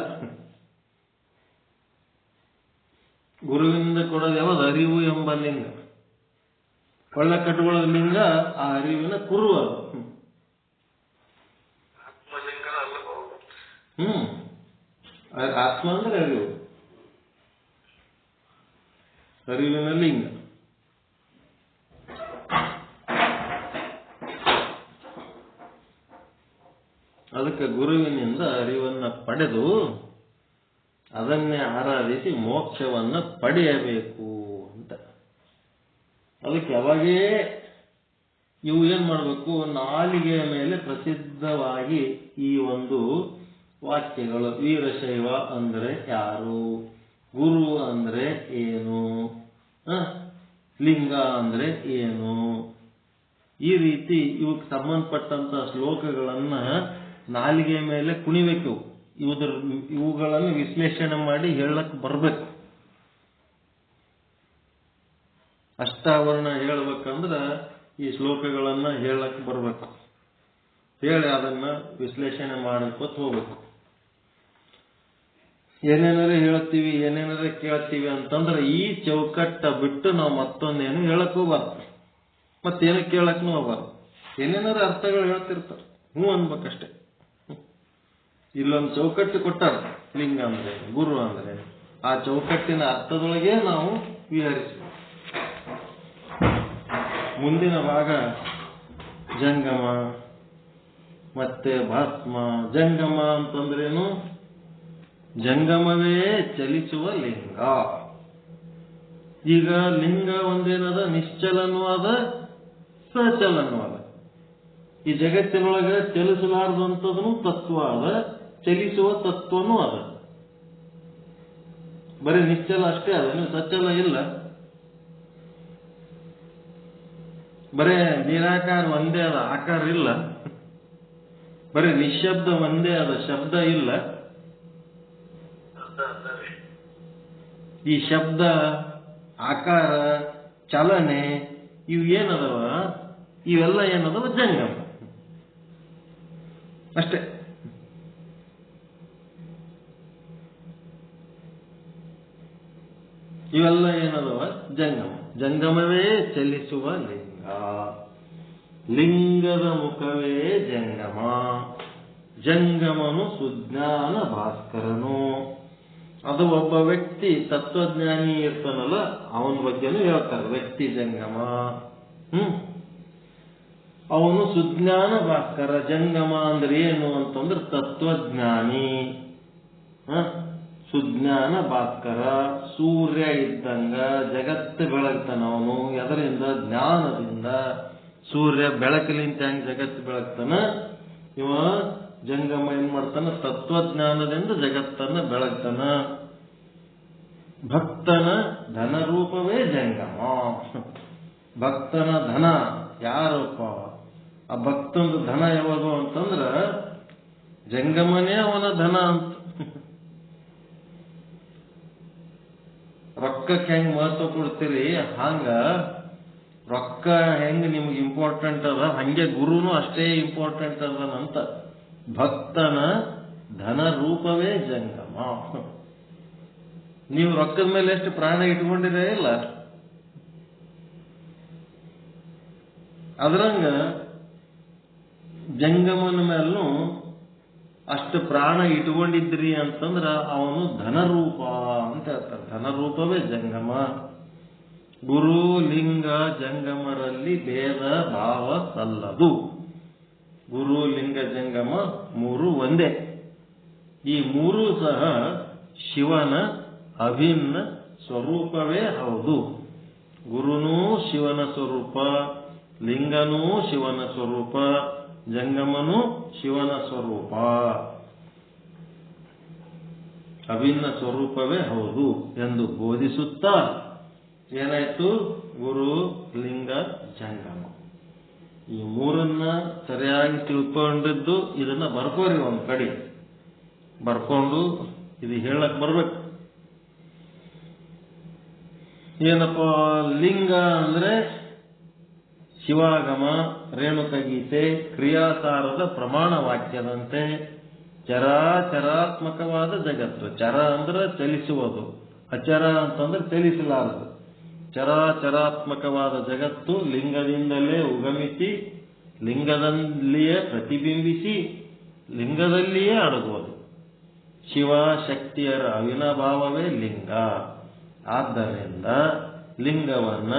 ಗುರುವಿನಿಂದ ಕೊಡೋದು ಯಾವುದು? ಅರಿವು ಎಂಬ ಲಿಂಗ. ಕೊಳ್ಳ ಕಟ್ಟುಕೊಳ್ಳೋ ಲಿಂಗ ಆ ಅರಿವಿನ ಕುರು ಅದು. ಆತ್ಮ ಅಂದ್ರೆ ಅರಿವು, ಅರಿವಿನ ಲಿಂಗ. ಅದಕ್ಕೆ ಗುರುವಿನಿಂದ ಅರಿವನ್ನ ಪಡೆದು ಅದನ್ನೇ ಆರಾಧಿಸಿ ಮೋಕ್ಷವನ್ನ ಪಡೆಯಬೇಕು ಅಂತ. ಅದಕ್ಕೆ ಯಾವಾಗೇ ಇವು ಏನ್ ಮಾಡಬೇಕು? ನಾಲಿಗೆಯ ಮೇಲೆ ಪ್ರಸಿದ್ಧವಾಗಿ ಈ ಒಂದು ವಾಕ್ಯಗಳು. ವೀರಶೈವ ಅಂದ್ರೆ ಯಾರು, ಗುರು ಅಂದ್ರೆ ಏನು, ಲಿಂಗ ಅಂದ್ರೆ ಏನು, ಈ ರೀತಿ ಇವಕ್ಕೆ ಸಂಬಂಧಪಟ್ಟಂತ ಶ್ಲೋಕಗಳನ್ನ ನಾಲಿಗೆಯ ಮೇಲೆ ಕುಣಿಬೇಕು. ಇವುಗಳನ್ನು ವಿಶ್ಲೇಷಣೆ ಮಾಡಿ ಹೇಳಕ್ ಬರ್ಬೇಕು. ಅಷ್ಟಾವರಣ ಹೇಳ್ಬೇಕಂದ್ರ ಈ ಶ್ಲೋಕಗಳನ್ನ ಹೇಳಕ್ ಬರ್ಬೇಕು. ಹೇಳಿ ಅದನ್ನ ವಿಶ್ಲೇಷಣೆ ಮಾಡ್ಕೋತ ಹೋಗ್ಬೇಕು. ಏನೇನಾರ ಹೇಳ್ತೀವಿ, ಏನೇನಾರ ಕೇಳ್ತೀವಿ ಅಂತಂದ್ರೆ ಈ ಚೌಕಟ್ಟ ಬಿಟ್ಟು ನಾವು ಮತ್ತೊಂದೇನು ಹೇಳಕ್ ಹೋಗ್ಬಾರ್ದು, ಮತ್ತೇನು ಕೇಳಕ್ನು ಹೋಗ್ಬಾರ್ದು. ಏನೇನಾರ ಅರ್ಥಗಳು ಹೇಳ್ತಿರ್ತಾರೆ, ಅನ್ಬೇಕಷ್ಟೆ. ಇಲ್ಲೊಂದು ಚೌಕಟ್ಟು ಕೊಟ್ಟಾರ, ಲಿಂಗ ಅಂದ್ರೆ ಗುರು ಅಂದ್ರೆ, ಆ ಚೌಕಟ್ಟಿನ ಅರ್ಥದೊಳಗೆ ನಾವು ವಿಹರಿಸಬೇಕು. ಮುಂದಿನ ಭಾಗ ಜಂಗಮ ಮತ್ತೆ ಭಸ್ಮ. ಜಂಗಮ ಅಂತಂದ್ರೇನು? ಜಂಗಮವೇ ಚಲಿಸುವ ಲಿಂಗ. ಈಗ ಲಿಂಗ ಒಂದೇನದ? ನಿಶ್ಚಲನೂ ಅದ, ಸಚಲನೂ ಅದ. ಈ ಜಗತ್ತಿನೊಳಗೆ ಚಲಿಸಲಾರದಂಥದನು ತತ್ವ ಅದ, ಚಲಿಸುವ ತತ್ವನೂ ಅದ. ಬರೀ ನಿಶ್ಚಲ ಅಷ್ಟೇ ಅದ, ಸಚಲ ಇಲ್ಲ. ಬರೇ ನಿರಾಕಾರ ಒಂದೇ ಅದ, ಆಕಾರ ಇಲ್ಲ. ಬರೀ ನಿಶಬ್ದ ಒಂದೇ ಅದ, ಶಬ್ದ ಇಲ್ಲ. ಈ ಶಬ್ದ, ಆಕಾರ, ಚಲನೆ ಇವು ಏನದವ? ಇವೆಲ್ಲ ಏನದವ? ಜಂಗಮ ಅಷ್ಟೇ. ಇವೆಲ್ಲ ಏನದವ? ಜಂಗಮ. ಜಂಗಮವೇ ಚಲಿಸುವ ಲಿಂಗ. ಲಿಂಗದ ಮುಖವೇ ಜಂಗಮ. ಜಂಗಮನು ಸುಜ್ಞಾನ ಭಾಸ್ಕರನು. ಅದು ಒಬ್ಬ ವ್ಯಕ್ತಿ ತತ್ವಜ್ಞಾನಿ ಇರ್ತಾನಲ್ಲ, ಅವನ ಬಗ್ಗೆನೂ ಹೇಳ್ತಾರೆ. ವ್ಯಕ್ತಿ ಜಂಗಮ. ಅವನು ಸುಜ್ಞಾನ ಭಾಸ್ಕರ. ಜಂಗಮ ಅಂದ್ರೆ ಏನು ಅಂತಂದ್ರೆ ತತ್ವಜ್ಞಾನಿ. ಸುಜ್ಞಾನ ಭಾಸ್ಕರ, ಸೂರ್ಯ ಇದ್ದಂಗ ಜಗತ್ತು ಬೆಳಗ್ತಾನ ಅವನು. ಎದರಿಂದ? ಜ್ಞಾನದಿಂದ. ಸೂರ್ಯ ಬೆಳಕಲಿಂತ ಹೆಂಗ್ ಜಗತ್ತು ಬೆಳಗ್ತಾನ, ಇವ ಜಂಗಮ ಏನ್ ಮಾಡ್ತಾನ? ತತ್ವಜ್ಞಾನದಿಂದ ಜಗತ್ತನ್ನ ಬೆಳಗ್ತಾನ. ಭಕ್ತನ ಧನ ರೂಪವೇ ಜಂಗಮ. ಭಕ್ತನ ಧನ ಯಾರಪ್ಪ? ಆ ಭಕ್ತಂದು ಧನ ಯಾವುದು ಅಂತಂದ್ರ ಜಂಗಮನೇ ಅವನ ಧನ ಅಂತ. ರೊಕ್ಕಕ್ಕೆ ಹೆಂಗ್ ಮಹತ್ವ ಕೊಡ್ತೀರಿ ಹಂಗ ರೊಕ್ಕ ಹೆಂಗ್ ನಿಮ್ಗೆ ಇಂಪಾರ್ಟೆಂಟ್ ಅದ ಹಂಗೆ ಗುರುನು ಅಷ್ಟೇ ಇಂಪಾರ್ಟೆಂಟ್ ಅದನಂತ. ಭಕ್ತನ ಧನ ರೂಪವೇ ಜಂಗಮ. ನೀವು ರೊಕ್ಕದ ಮೇಲೆ ಎಷ್ಟು ಪ್ರಾಣ ಇಟ್ಕೊಂಡಿರೇ ಇಲ್ಲ, ಅದ್ರಂಗ ಜಂಗಮನ ಮೇಲೂ ಅಷ್ಟು ಪ್ರಾಣ ಇಟ್ಕೊಂಡಿದ್ರಿ ಅಂತಂದ್ರ ಅವನು ಧನರೂಪ ಅಂತ ಹೇಳ್ತಾರೆ. ಧನರೂಪವೇ ಜಂಗಮ. ಗುರು ಲಿಂಗ ಜಂಗಮರಲ್ಲಿ ಭೇದ ಭಾವ ಸಲ್ಲದು. ಗುರು ಲಿಂಗ ಜಂಗಮ ಮೂರು ಒಂದೇ. ಈ ಮೂರೂ ಸಹ ಶಿವನ ಅಭಿನ್ನ ಸ್ವರೂಪವೇ ಹೌದು. ಗುರುನೂ ಶಿವನ ಸ್ವರೂಪ, ಲಿಂಗನೂ ಶಿವನ ಸ್ವರೂಪ, ಜಂಗಮನೂ ಶಿವನ ಸ್ವರೂಪ. ಅಭಿನ್ನ ಸ್ವರೂಪವೇ ಹೌದು ಎಂದು ಬೋಧಿಸುತ್ತಾ ಏನಾಯ್ತು? ಗುರು ಲಿಂಗ ಜಂಗಮ ಈ ಮೂರನ್ನ ಸರಿಯಾಗಿ ತಿಳ್ಕೊಂಡಿದ್ದು ಇದನ್ನ ಬರ್ಕೋರಿ ಒಂದ್ ಕಡೆ ಬರ್ಕೊಂಡು ಇದು ಹೇಳಕ್ ಬರ್ಬೇಕು. ಏನಪ್ಪ ಲಿಂಗ ಅಂದ್ರೆ ಶಿವಾಗಮ, ರೇಣುಕ ಗೀತೆ, ಕ್ರಿಯಾಸಾರದ ಪ್ರಮಾಣ ವಾಕ್ಯದಂತೆ ಚರಾಚರಾತ್ಮಕವಾದ ಜಗತ್ತು. ಚರ ಅಂದ್ರೆ ಚಲಿಸುವುದು, ಅಚರ ಅಂತಂದ್ರೆ ಚಲಿಸಲಾರದು. ಚರಾಚರಾತ್ಮಕವಾದ ಜಗತ್ತು ಲಿಂಗದಿಂದಲೇ ಉಗಮಿಸಿ, ಲಿಂಗದಲ್ಲಿಯೇ ಪ್ರತಿಬಿಂಬಿಸಿ, ಲಿಂಗದಲ್ಲಿಯೇ ಅಡಗುವುದು. ಶಿವ ಶಕ್ತಿಯರ ಅವಿನಾಭಾವವೇ ಲಿಂಗ. ಆದ್ದರಿಂದ ಲಿಂಗವನ್ನ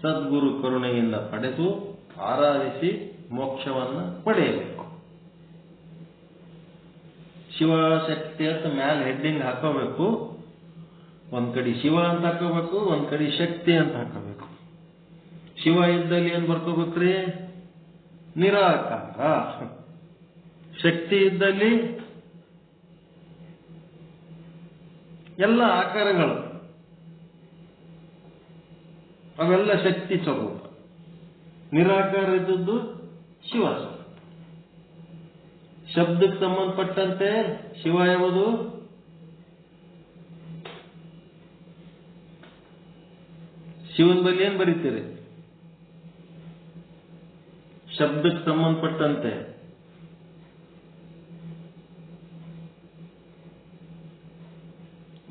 ಸದ್ಗುರು ಕರುಣೆಯಿಂದ ಪಡೆದು ಆರಾಧಿಸಿ ಮೋಕ್ಷವನ್ನ ಪಡೆಯಬೇಕು. ಶಿವಶಕ್ತಿ ಅಂತ ಮ್ಯಾಲ ಹೆಡ್ಡಿಂಗ್ ಹಾಕೋಬೇಕು. ಒಂದ್ ಕಡೆ ಶಿವ ಅಂತ ಹಾಕೋಬೇಕು, ಒಂದ್ ಕಡೆ ಶಕ್ತಿ ಅಂತ ಹಾಕೋಬೇಕು. ಶಿವ ಇದ್ದಲ್ಲಿ ಏನ್ ಬರ್ಕೋಬೇಕ್ರಿ? ನಿರಾಕಾರ. ಶಕ್ತಿ ಇದ್ದಲ್ಲಿ ಎಲ್ಲ ಆಕಾರಗಳು, ಅವೆಲ್ಲ ಶಕ್ತಿ ಸ್ವರೂಪ. ನಿರಾಕಾರ ಇದ್ದದ್ದು ಶಿವ ಸ್ವರೂಪ. ಶಬ್ದಕ್ಕೆ ಸಂಬಂಧಪಟ್ಟಂತೆ ಶಿವ ಯಾವುದು? ಶಿವನ ಬಳಿ ಏನ್ ಬರೀತೀರಿ? ಶಬ್ದಕ್ಕೆ ಸಂಬಂಧಪಟ್ಟಂತೆ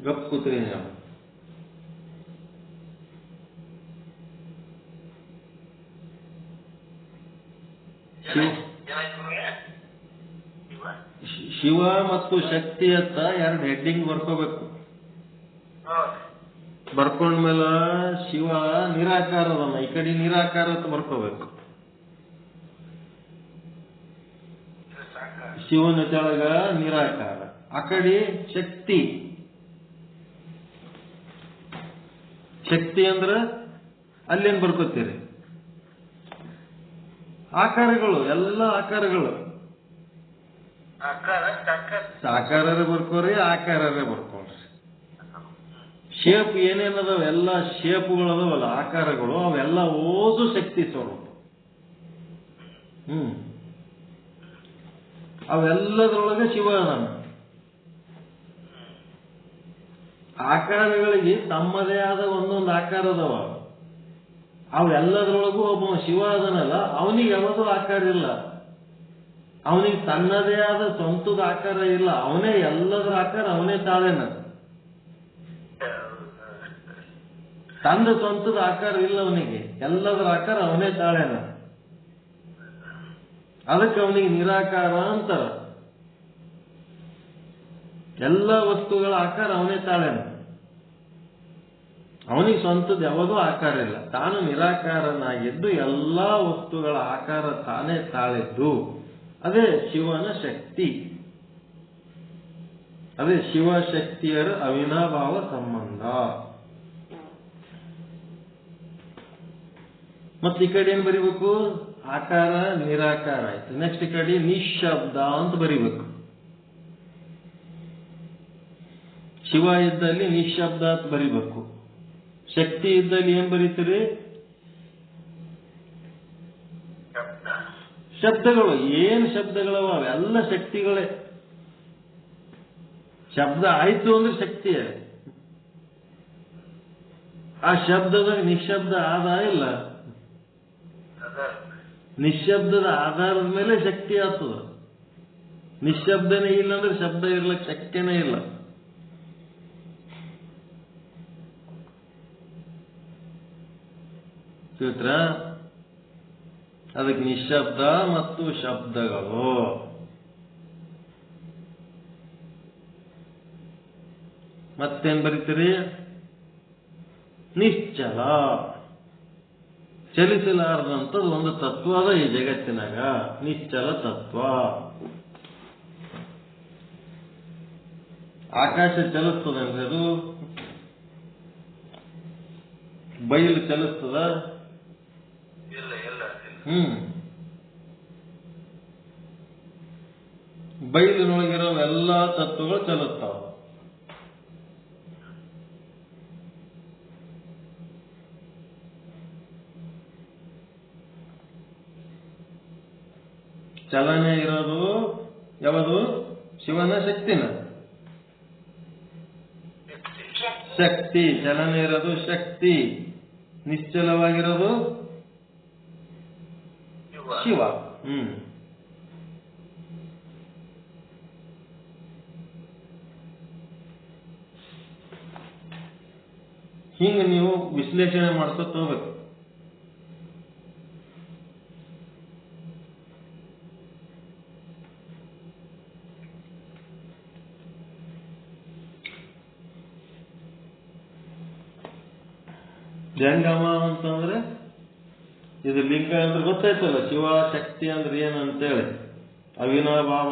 ಗಪ್ ಕೂತ್ರಿ ನಾವು. ಶಿವ ಮತ್ತು ಶಕ್ತಿ ಅಂತ ಎರಡು ಹೆಡ್ಡಿಂಗ್ ಬರ್ಕೋಬೇಕು. ಬರ್ಕೊಂಡ್ಮೇಲೆ ಶಿವ ನಿರಾಕಾರದನ್ನ ಈ ಕಡೆ ನಿರಾಕಾರ ಅಂತ ಬರ್ಕೋಬೇಕು. ಶಿವನ ಕೆಳಗ ನಿರಾಕಾರ, ಆ ಕಡೆ ಶಕ್ತಿ. ಶಕ್ತಿ ಅಂದ್ರ ಅಲ್ಲೇನ್ ಬರ್ಕೋತೀರಿ? ಆಕಾರಗಳು, ಎಲ್ಲ ಆಕಾರಗಳು. ಸಾಕಾರರೇ ಬರ್ಕೋರಿ, ಆಕಾರರೇ ಬರ್ಕೋರಿ. ಶೇಪ್ ಏನೇನದಾವ ಎಲ್ಲ ಶೇಪ್ಗಳು ಅದಾವಲ್ಲ, ಆಕಾರಗಳು, ಅವೆಲ್ಲ ಓದು ಶಕ್ತಿ ಸ್ವರೂಪ. ಅವೆಲ್ಲದ್ರೊಳಗೆ ಶಿವ ಅದಾನ. ಆಕಾರಗಳಿಗೆ ತಮ್ಮದೇ ಆದ ಒಂದೊಂದು ಆಕಾರ ಅದಾವ. ಅವೆಲ್ಲದ್ರೊಳಗೂ ಒಬ್ಬ ಶಿವ ಅದನಲ್ಲ, ಅವನಿಗೆ ಯಾವುದು ಆಕಾರ ಇಲ್ಲ. ಅವನಿಗೆ ತನ್ನದೇ ಆದ ಸ್ವಂತದ ಆಕಾರ ಇಲ್ಲ. ಅವನೇ ಎಲ್ಲದರ ಆಕಾರ ಅವನೇ ತಾಳೇನ. ತನ್ನ ಸ್ವಂತದ ಆಕಾರ ಇಲ್ಲ ಅವನಿಗೆ, ಎಲ್ಲದರ ಆಕಾರ ಅವನೇ ತಾಳೇನ. ಅದಕ್ಕೆ ಅವನಿಗೆ ನಿರಾಕಾರ ಅಂತಾರ. ಎಲ್ಲ ವಸ್ತುಗಳ ಆಕಾರ ಅವನೇ ತಾಳೇನ. ಅವನಿಗೆ ಸ್ವಂತದ ಯಾವುದೂ ಆಕಾರ ಇಲ್ಲ. ತಾನು ನಿರಾಕಾರನಾಗಿದ್ದು ಎಲ್ಲಾ ವಸ್ತುಗಳ ಆಕಾರ ತಾನೇ ತಾಳಿದ್ದು. ಅದೇ ಶಿವನ ಶಕ್ತಿ. ಅದೇ ಶಿವಶಕ್ತಿಯರ ಅವಿನಾಭಾವ ಸಂಬಂಧ. ಮತ್ತೆ ಈ ಕಡೆ ಏನ್ ಬರಿಬೇಕು? ಆಕಾರ ನಿರಾಕಾರ ಆಯ್ತು. ನೆಕ್ಸ್ಟ್ ಈ ಕಡೆ ನಿಶಬ್ದ ಅಂತ ಬರಿಬೇಕು. ಶಿವ ಇದ್ದಲ್ಲಿ ನಿಶಬ್ದ ಅಂತ ಬರಿಬೇಕು. ಶಕ್ತಿ ಇದ್ದಲ್ಲಿ ಏನ್ ಬರೀತೀರಿ? ಶಬ್ದಗಳು ಏನು ಶಬ್ದಗಳವ ಅವೆಲ್ಲ ಶಕ್ತಿಗಳೇ. ಶಬ್ದ ಆಯ್ತು ಅಂದ್ರೆ ಶಕ್ತಿಯೇ. ಆ ಶಬ್ದದಾಗ ನಿಶಬ್ದ ಆದ ಇಲ್ಲ, ನಿಶಬ್ದದ ಆಧಾರದ ಮೇಲೆ ಶಕ್ತಿ ಆಗ್ತದ. ನಿಶಬ್ದನೇ ಇಲ್ಲ ಅಂದ್ರೆ ಶಬ್ದ ಇರ್ಲಕ್ಕೆ ಶಕ್ತಿನೇ ಇಲ್ಲ. ತಿಳಿತ್ರ? ಅದಕ್ಕೆ ನಿಶಬ್ದ ಮತ್ತು ಶಬ್ದಗಳು. ಮತ್ತೇನ್ ಬರೀತೀರಿ? ನಿಶ್ಚಲ, ಚಲಿಸಲಾರದಂಥದ್ದು ಒಂದು ತತ್ವ ಅದ ಈ ಜಗತ್ತಿನಾಗ, ನಿಶ್ಚಲ ತತ್ವ. ಆಕಾಶ ಚಲಿಸ್ತದಂದ್ರೆ ಅದು, ಬಯಲು ಚಲಿಸ್ತದ? ಬಯಲಿನೊಳಗಿರೋ ಎಲ್ಲಾ ತತ್ವಗಳು ಚಲಿಸ್ತಾವ. ಚಲನೆ ಇರೋದು ಯಾವುದು? ಶಿವನ ಶಕ್ತಿನ ಶಕ್ತಿ. ಚಲನೆ ಇರೋದು ಶಕ್ತಿ, ನಿಶ್ಚಲವಾಗಿರೋದು ಶಿವ. ಹಿಂಗೆ ನೀವು ವಿಶ್ಲೇಷಣೆ ಮಾಡ್ಕೊತ ಹೋಗ್ಬೇಕು. ಜಂಗಮ ಅಂತಂದ್ರೆ ಇದು ಲಿಂಗ ಅಂದ್ರೆ ಗೊತ್ತಾಯ್ತಲ್ಲ, ಶಿವ ಶಕ್ತಿ ಅಂದ್ರೆ ಏನಂತೇಳಿ. ಅವಿನಾಭಾವ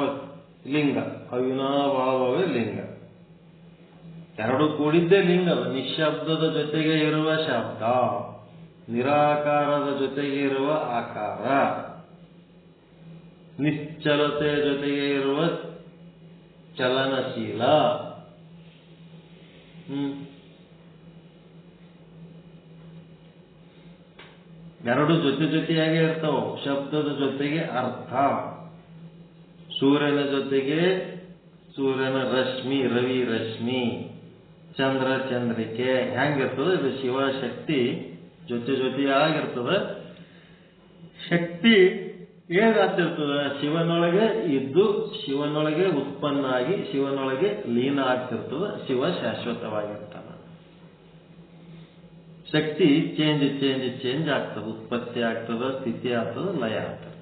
ಲಿಂಗ, ಅವಿನಾಭಾವವೇ ಲಿಂಗ. ಎರಡು ಕೂಡಿದ್ದೇ ಲಿಂಗ. ನಿಶಬ್ದದ ಜೊತೆಗೆ ಇರುವ ಶಬ್ದ, ನಿರಾಕಾರದ ಜೊತೆಗೆ ಇರುವ ಆಕಾರ, ನಿಶ್ಚಲತೆಯ ಜೊತೆಗೆ ಇರುವ ಚಲನಶೀಲ. ಎರಡು ಜೊತೆಯಾಗಿ ಇರ್ತಾವ. ಶಬ್ದದ ಜೊತೆಗೆ ಅರ್ಥ, ಸೂರ್ಯನ ಜೊತೆಗೆ ಸೂರ್ಯನ ರಶ್ಮಿ, ರವಿ ರಶ್ಮಿ, ಚಂದ್ರ ಚಂದ್ರಿಕೆ ಹೆಂಗಿರ್ತದ. ಇದು ಶಿವಶಕ್ತಿ ಜೊತೆಯಾಗಿರ್ತದ. ಶಕ್ತಿ ಏನಾಗ್ತಿರ್ತದ? ಶಿವನೊಳಗೆ ಇದ್ದು ಶಿವನೊಳಗೆ ಉತ್ಪನ್ನ ಆಗಿ ಶಿವನೊಳಗೆ ಲೀನ ಆಗ್ತಿರ್ತದ. ಶಿವ ಶಾಶ್ವತವಾಗಿರ್ತಾನ. ಶಕ್ತಿ ಚೇಂಜ್ ಆಗ್ತದೆ, ಉತ್ಪತ್ತಿ ಆಗ್ತದ, ಸ್ಥಿತಿ ಆಗ್ತದ, ಲಯ ಆಗ್ತದೆ.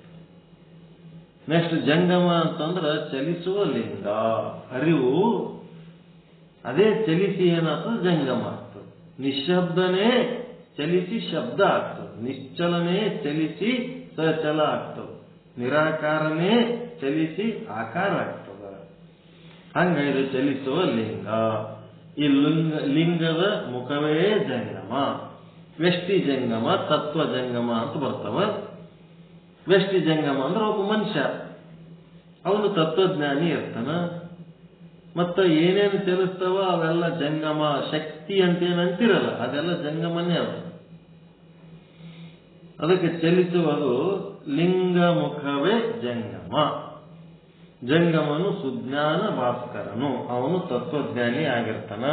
ನೆಕ್ಸ್ಟ್ ಜಂಗಮ ಅಂತಂದ್ರೆ ಚಲಿಸುವ ಲಿಂಗ, ಅರಿವು. ಅದೇ ಚಲಿಸಿ ಏನಾಗ್ತದೆ? ಜಂಗಮ ಆಗ್ತದೆ. ನಿಶಬ್ದನೇ ಚಲಿಸಿ ಶಬ್ದ ಆಗ್ತದೆ, ನಿಶ್ಚಲನೇ ಚಲಿಸಿ ಸಚಲ ಆಗ್ತದೆ, ನಿರಾಕಾರನೇ ಚಲಿಸಿ ಆಕಾರ ಆಗ್ತದೆ. ಹಂಗ ಇದು ಚಲಿಸುವ ಲಿಂಗ. ಈ ಲಿಂಗದ ಮುಖವೇ ಜಂಗಮ. ವ್ಯಷ್ಟಿ ಜಂಗಮ, ತತ್ವ ಜಂಗಮ ಅಂತ ಬರ್ತಾವ. ವ್ಯಷ್ಟಿ ಜಂಗಮ ಅಂದ್ರೆ ಒಬ್ಬ ಮನುಷ್ಯ, ಅವನು ತತ್ವಜ್ಞಾನಿ ಇರ್ತಾನ. ಮತ್ತ ಏನೇನು ಚಲಿಸ್ತಾವ ಅವೆಲ್ಲ ಜಂಗಮ. ಶಕ್ತಿ ಅಂತೇನಂತಿರಲ್ಲ, ಅದೆಲ್ಲ ಜಂಗಮನೇ ಅವ. ಅದಕ್ಕೆ ಚಲಿಸುವುದು ಲಿಂಗ ಮುಖವೇ ಜಂಗಮ. ಜಂಗಮನು ಸುಜ್ಞಾನ ಭಾಸ್ಕರನು, ಅವನು ತತ್ವಜ್ಞಾನಿ ಆಗಿರ್ತಾನ.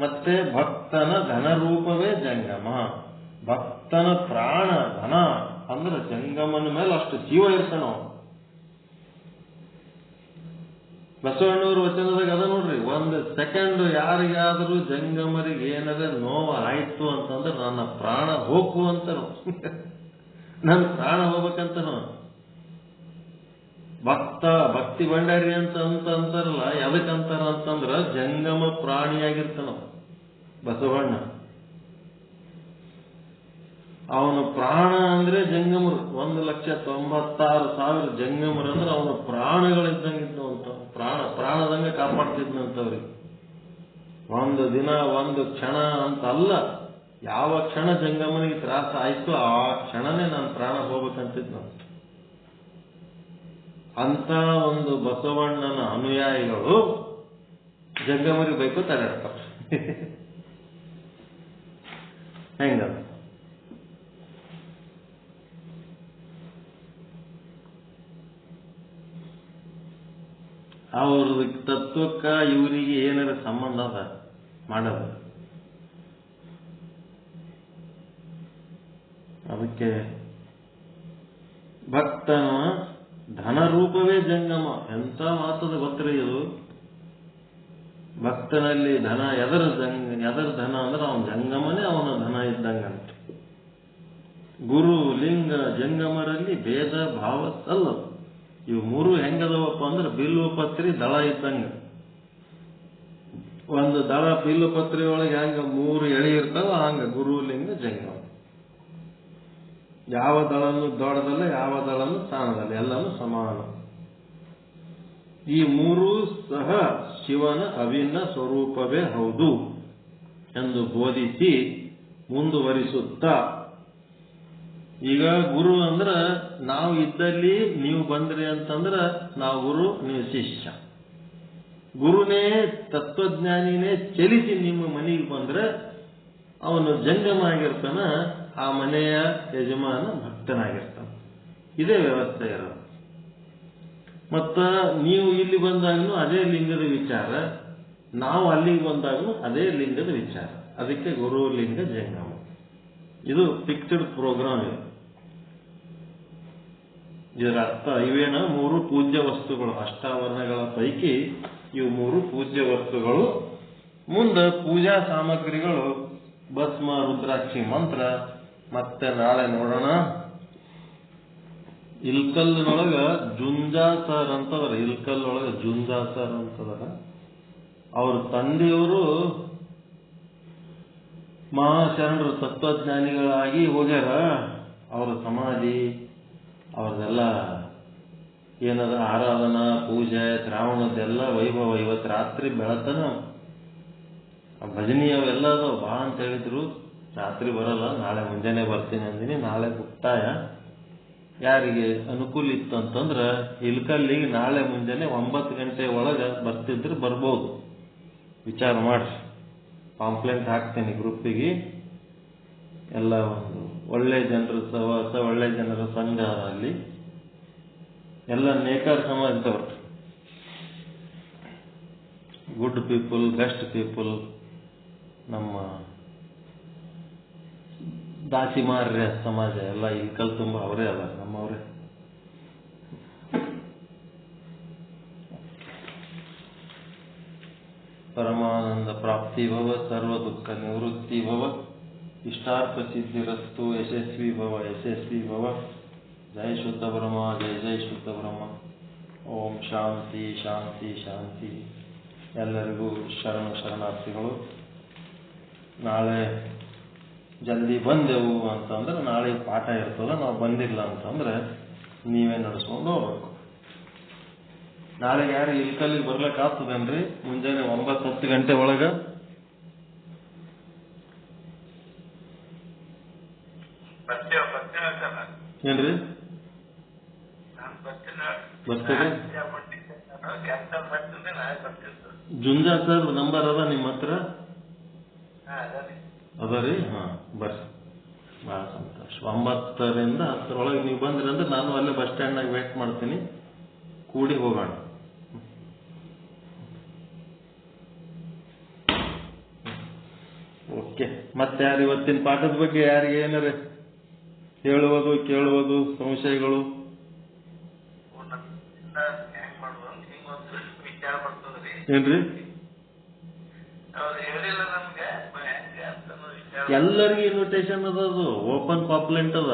ಮತ್ತೆ ಭಕ್ತನ ಧನರೂಪವೇ ಜಂಗಮ. ಭಕ್ತನ ಪ್ರಾಣ ಧನ ಅಂದ್ರೆ ಜಂಗಮನ ಮೇಲೆ ಅಷ್ಟು ಜೀವ ಇರ್ತಾನ. ಬಸವಣ್ಣವ್ರ ವಚನದಾಗ ಅದ ನೋಡ್ರಿ, ಒಂದು ಸೆಕೆಂಡ್ ಯಾರಿಗಾದ್ರೂ ಜಂಗಮರಿಗೆ ಏನಾದ್ರೆ ನೋವು ಆಯ್ತು ಅಂತಂದ್ರೆ ನನ್ನ ಪ್ರಾಣ ಹೋಗು ಅಂತನೋ, ನನ್ನ ಪ್ರಾಣ ಹೋಗ್ಬೇಕಂತನೋ. ಭಕ್ತಿ ಭಂಡಾರಿ ಅಂತ ಅಂತಾರಲ್ಲ, ಎದಕ್ಕಂತಾರ ಅಂತಂದ್ರ ಜಂಗಮ ಪ್ರಾಣಿಯಾಗಿರ್ತಾನ ಬಸವಣ್ಣ. ಅವನ ಪ್ರಾಣ ಅಂದ್ರೆ ಜಂಗಮರು. 1,96,000 ಜಂಗಮರು ಅಂದ್ರೆ ಅವನ ಪ್ರಾಣಗಳಿದ್ದಂಗಿದ್ನು ಅಂತ. ಪ್ರಾಣದಂಗ ಕಾಪಾಡ್ತಿದ್ನಂತವ್ರಿಗೆ. ಒಂದು ದಿನ ಒಂದು ಕ್ಷಣ ಅಂತ ಅಲ್ಲ, ಯಾವ ಕ್ಷಣ ಜಂಗಮನಿಗೆ ತ್ರಾಸ ಆಯ್ತು ಆ ಕ್ಷಣನೇ ನಾನು ಪ್ರಾಣ ಹೋಗ್ಬೇಕಂತಿದ್ನು. ಅಂತ ಒಂದು ಬಸವಣ್ಣನ ಅನುಯಾಯಿಗಳು ಜಂಗಮರಿಗೆ ಬೈಕು ತಡೆಡ್ತಾರೆ. ಹೆಂಗದ? ಅವ್ರ ತತ್ವಕ್ಕ ಇವರಿಗೆ ಏನಾರ ಸಂಬಂಧ ಅದ ಮಾಡೋದು. ಅದಕ್ಕೆ ಭಕ್ತನ ಧನ ರೂಪವೇ ಜಂಗಮ. ಎಂತ ಮಾತದ ಗೊತ್ತರಿ ಇದು. ಭಕ್ತನಲ್ಲಿ ಧನ ಎದರ ಧನ ಅಂದ್ರೆ ಅವನ ಜಂಗಮನೇ ಅವನ ಧನ ಇದ್ದಂಗಂತ. ಗುರು ಲಿಂಗ ಜಂಗಮರಲ್ಲಿ ಭೇದ ಭಾವ ಅಲ್ಲ. ಇವು ಮೂರು ಹೆಂಗದವಪ್ಪ ಅಂದ್ರೆ ಬಿಲ್ವ ಪತ್ರಿ ದಳ ಇದ್ದಂಗ. ಒಂದು ದಳ ಬಿಲ್ವ ಪತ್ರಿ ಒಳಗೆ ಹೆಂಗ ಮೂರು ಎಳೆ ಇರ್ತಾವ ಹಂಗ ಗುರು ಲಿಂಗ ಜಂಗಮ. ಯಾವ ದಳನು ದೊಡ್ಡದಲ್ಲ, ಯಾವ ದಳನು ಸಣ್ಣದಲ್ಲ, ಎಲ್ಲನೂ ಸಮಾನ. ಈ ಮೂರು ಸಹ ಶಿವನ ಅಭಿನ್ನ ಸ್ವರೂಪವೇ ಹೌದು ಎಂದು ಬೋಧಿಸಿ ಮುಂದುವರಿಸುತ್ತಾ, ಈಗ ಗುರು ಅಂದ್ರ ನಾವು ಇದ್ದಲ್ಲಿ ನೀವು ಬಂದ್ರಿ ಅಂತಂದ್ರ ನಾವು ಗುರು, ನೀವು ಶಿಷ್ಯ. ಗುರುನೇ ತತ್ವಜ್ಞಾನಿನೇ ಚಲಿಸಿ ನಿಮ್ಮ ಮನೆಗೆ ಬಂದ್ರೆ ಅವನು ಜಂಗಮ ಆಗಿರ್ತಾನ, ಆ ಮನೆಯ ಯಜಮಾನ ಭಕ್ತನಾಗಿರ್ತಾನೆ. ಇದೇ ವ್ಯವಸ್ಥೆ ಇರೋದು. ಮತ್ತ ನೀವು ಇಲ್ಲಿ ಬಂದಾಗನು ಅದೇ ಲಿಂಗದ ವಿಚಾರ, ನಾವು ಅಲ್ಲಿಗೆ ಬಂದಾಗನು ಅದೇ ಲಿಂಗದ ವಿಚಾರ. ಅದಕ್ಕೆ ಗುರು ಲಿಂಗ ಜಂಗಮ. ಇದು ಫಿಕ್ಸ್ಡ್ ಪ್ರೋಗ್ರಾಮ್ ಇದೆ. ಇದರ ಅರ್ಥ ಇವೇನ ಮೂರು ಪೂಜ್ಯ ವಸ್ತುಗಳು. ಅಷ್ಟಾವರಣಗಳ ಪೈಕಿ ಇವು ಮೂರು ಪೂಜ್ಯ ವಸ್ತುಗಳು. ಮುಂದೆ ಪೂಜಾ ಸಾಮಗ್ರಿಗಳು ಭಸ್ಮ, ರುದ್ರಾಕ್ಷಿ, ಮಂತ್ರ ಮತ್ತೆ ನಾಳೆ ನೋಡೋಣ. ಇಲ್ಕಲ್ನೊಳಗ ಜುಂಜಾ ಸರ್ ಅಂತದರ, ಇಲ್ಕಲ್ಲೊಳಗ ಜುಂಜಾ ಸರ್ ಅಂತದರ. ಅವ್ರ ತಂದೆಯವರು ಮಹಾಶರಣರು ತತ್ವಜ್ಞಾನಿಗಳಾಗಿ ಹೋಗ್ಯಾರ. ಅವ್ರ ಸಮಾಧಿ ಅವ್ರದೆಲ್ಲ ಏನದ ಆರಾಧನಾ ಪೂಜೆ ಶ್ರಾವಣದ್ದೆಲ್ಲ ವೈಭವ. ಇವತ್ತು ರಾತ್ರಿ ಬೆಳತನ ಭಜನಿ ಅವೆಲ್ಲ ಅದಾವ ಬಾ ಅಂತ ಹೇಳಿದ್ರು. ರಾತ್ರಿ ಬರಲ್ಲ, ನಾಳೆ ಮುಂಜಾನೆ ಬರ್ತೀನಿ ಅಂದಿನಿ. ನಾಳೆ ಮುಕ್ತಾಯ. ಯಾರಿಗೆ ಅನುಕೂಲ ಇತ್ತು ಅಂತಂದ್ರ ಇಲ್ಕಲ್ಲಿಗೆ ನಾಳೆ ಮುಂಜಾನೆ 9 ಗಂಟೆ ಒಳಗೆ ಬರ್ತಿದ್ರೆ ಬರ್ಬೋದು. ವಿಚಾರ ಮಾಡ್ರಿ. ಪಾಂಪ್ಲೆಂಟ್ ಹಾಕ್ತೇನೆ ಗ್ರೂಪಿಗೆ. ಎಲ್ಲ ಒಂದು ಒಳ್ಳೆ ಜನರ ಸಹವಾಸ, ಒಳ್ಳೆ ಜನರ ಸಂಘ ಅಲ್ಲಿ. ಎಲ್ಲ ನೇಕಾರ ಸಮಾಜದವರು, ಗುಡ್ ಪೀಪಲ್, ಬೆಸ್ಟ್ ಪೀಪಲ್. ನಮ್ಮ ದಾಸಿಮಾರ್ಯ ಸಮಾಜ ಎಲ್ಲ ಇಲ್ಕಲ್ ತುಂಬ ಅವರೇ ಅಲ್ಲ, ನಮ್ಮವರೇ. ಪರಮಾನಂದ ಪ್ರಾಪ್ತಿ ಭವ, ಸರ್ವ ದುಃಖ ನಿವೃತ್ತಿ ಭವ, ಇಷ್ಟಾರ್ಥ ಸಿದ್ಧಿರಸ್ತು, ಯಶಸ್ವಿ ಭವ, ಯಶಸ್ವಿ ಭವ. ಜೈ ಶುದ್ಧ ಬ್ರಹ್ಮ, ಜೈ ಜೈ ಶುದ್ಧ ಬ್ರಹ್ಮ. ಓಂ ಶಾಂತಿ ಶಾಂತಿ ಶಾಂತಿ. ಎಲ್ಲರಿಗೂ ಶರಣಾರ್ಥಿಗಳು. ನಾಳೆ ಜಲ್ದಿ ಬಂದೆವು ಅಂತಂದ್ರೆ ನಾಳೆ ಪಾಠ ಇರ್ತದ. ನಾವು ಬಂದಿಲ್ಲ ಅಂತಂದ್ರೆ ನೀವೇ ನಡೆಸ್ಕೊಂಡು ಹೋಗ್ಬೇಕು. ನಾಳೆ ಯಾರು ಇಲ್ಕಲ್ಲಿಗೆ ಬರ್ಲಿಕ್ಕೆ ಆಗ್ತದೇನ್ರಿ? ಮುಂಜಾನೆ 9-10 ಗಂಟೆ ಒಳಗ ಏನ್ರಿ ಬರ್ತೀರಿ? ಜುಂಜಾ ಸರ್ ನಂಬರ್ ಅದ ನಿಮ್ಮ ಹತ್ರ? ಅದ ರೀ. ಹಾ, ಬರ್ರಿ. ಬಹಳ ಸಂತೋಷ. 9ರಿಂದ 10 ನೀವು ಬಂದ್ರಿ ಅಂದ್ರೆ ನಾನು ಅಲ್ಲೇ ಬಸ್ ಸ್ಟ್ಯಾಂಡ್ನಾಗ ವೇಟ್ ಮಾಡ್ತೀನಿ. ಕೂಡಿ ಹೋಗೋಣ. ಓಕೆ. ಮತ್ತೆ ಯಾರು ಇವತ್ತಿನ ಪಾಠದ ಬಗ್ಗೆ ಯಾರಿಗೆ ಏನಾರ ಹೇಳುವುದು ಕೇಳುವುದು ಸಂಶಯಗಳು? ಏನ್ರಿ? ಎಲ್ಲರಿಗೂ ಇನ್ವಿಟೇಷನ್ ಅದ. ಅದು ಓಪನ್ ಪಾಪ್ಯುಲೆಂಟ್ ಅದ.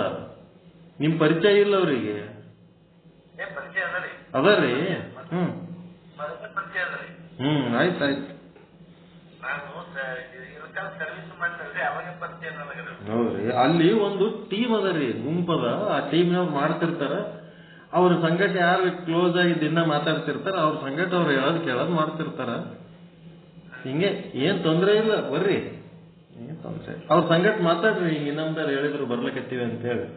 ನಿಮ್ ಪರಿಚಯ ಇಲ್ಲ ಅವರಿಗೆ? ಅದ ರೀ. ಆಯ್ತಾಯ್ತು. ಹೌದ್ರಿ. ಅಲ್ಲಿ ಒಂದು ಟೀಮ್ ಅದ ರೀ, ಗುಂಪದ. ಆ ಟೀಮ್ನವ್ರು ಮಾಡ್ತಿರ್ತಾರ. ಅವ್ರ ಸಂಗಟ ಯಾರು ಕ್ಲೋಸ್ ಆಗಿ ದಿನ ಮಾತಾಡ್ತಿರ್ತಾರ, ಅವ್ರ ಸಂಗಟ ಅವ್ರು ಹೇಳೋದ್ ಮಾಡ್ತಿರ್ತಾರ. ಹಿಂಗೆ ಏನ್ ತೊಂದ್ರೆ ಇಲ್ಲ, ಬರ್ರಿ. ಏನ್ ತೊಂದ್ರೆ. ಅವ್ರ ಸಂಗಟ ಮಾತಾಡ್ರಿ. ಹಿಂಗ ಇನ್ನೊಂದಾರ ಹೇಳಿದ್ರು ಬರ್ಲಕತ್ತೀವಿ ಅಂತ ಹೇಳಿ.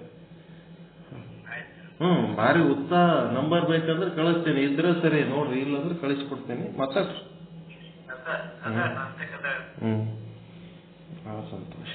ಭಾರಿ ಉತ್ಸಾಹ. ನಂಬರ್ ಬೇಕಂದ್ರೆ ಕಳಿಸ್ತೇನೆ. ಇದ್ರೆ ಸರಿ ನೋಡ್ರಿ, ಇಲ್ಲಂದ್ರೆ ಕಳಿಸ್ಕೊಡ್ತೇನೆ. ಮಾತಾಡ್ರಿ. ಬಹಳ ಸಂತೋಷ.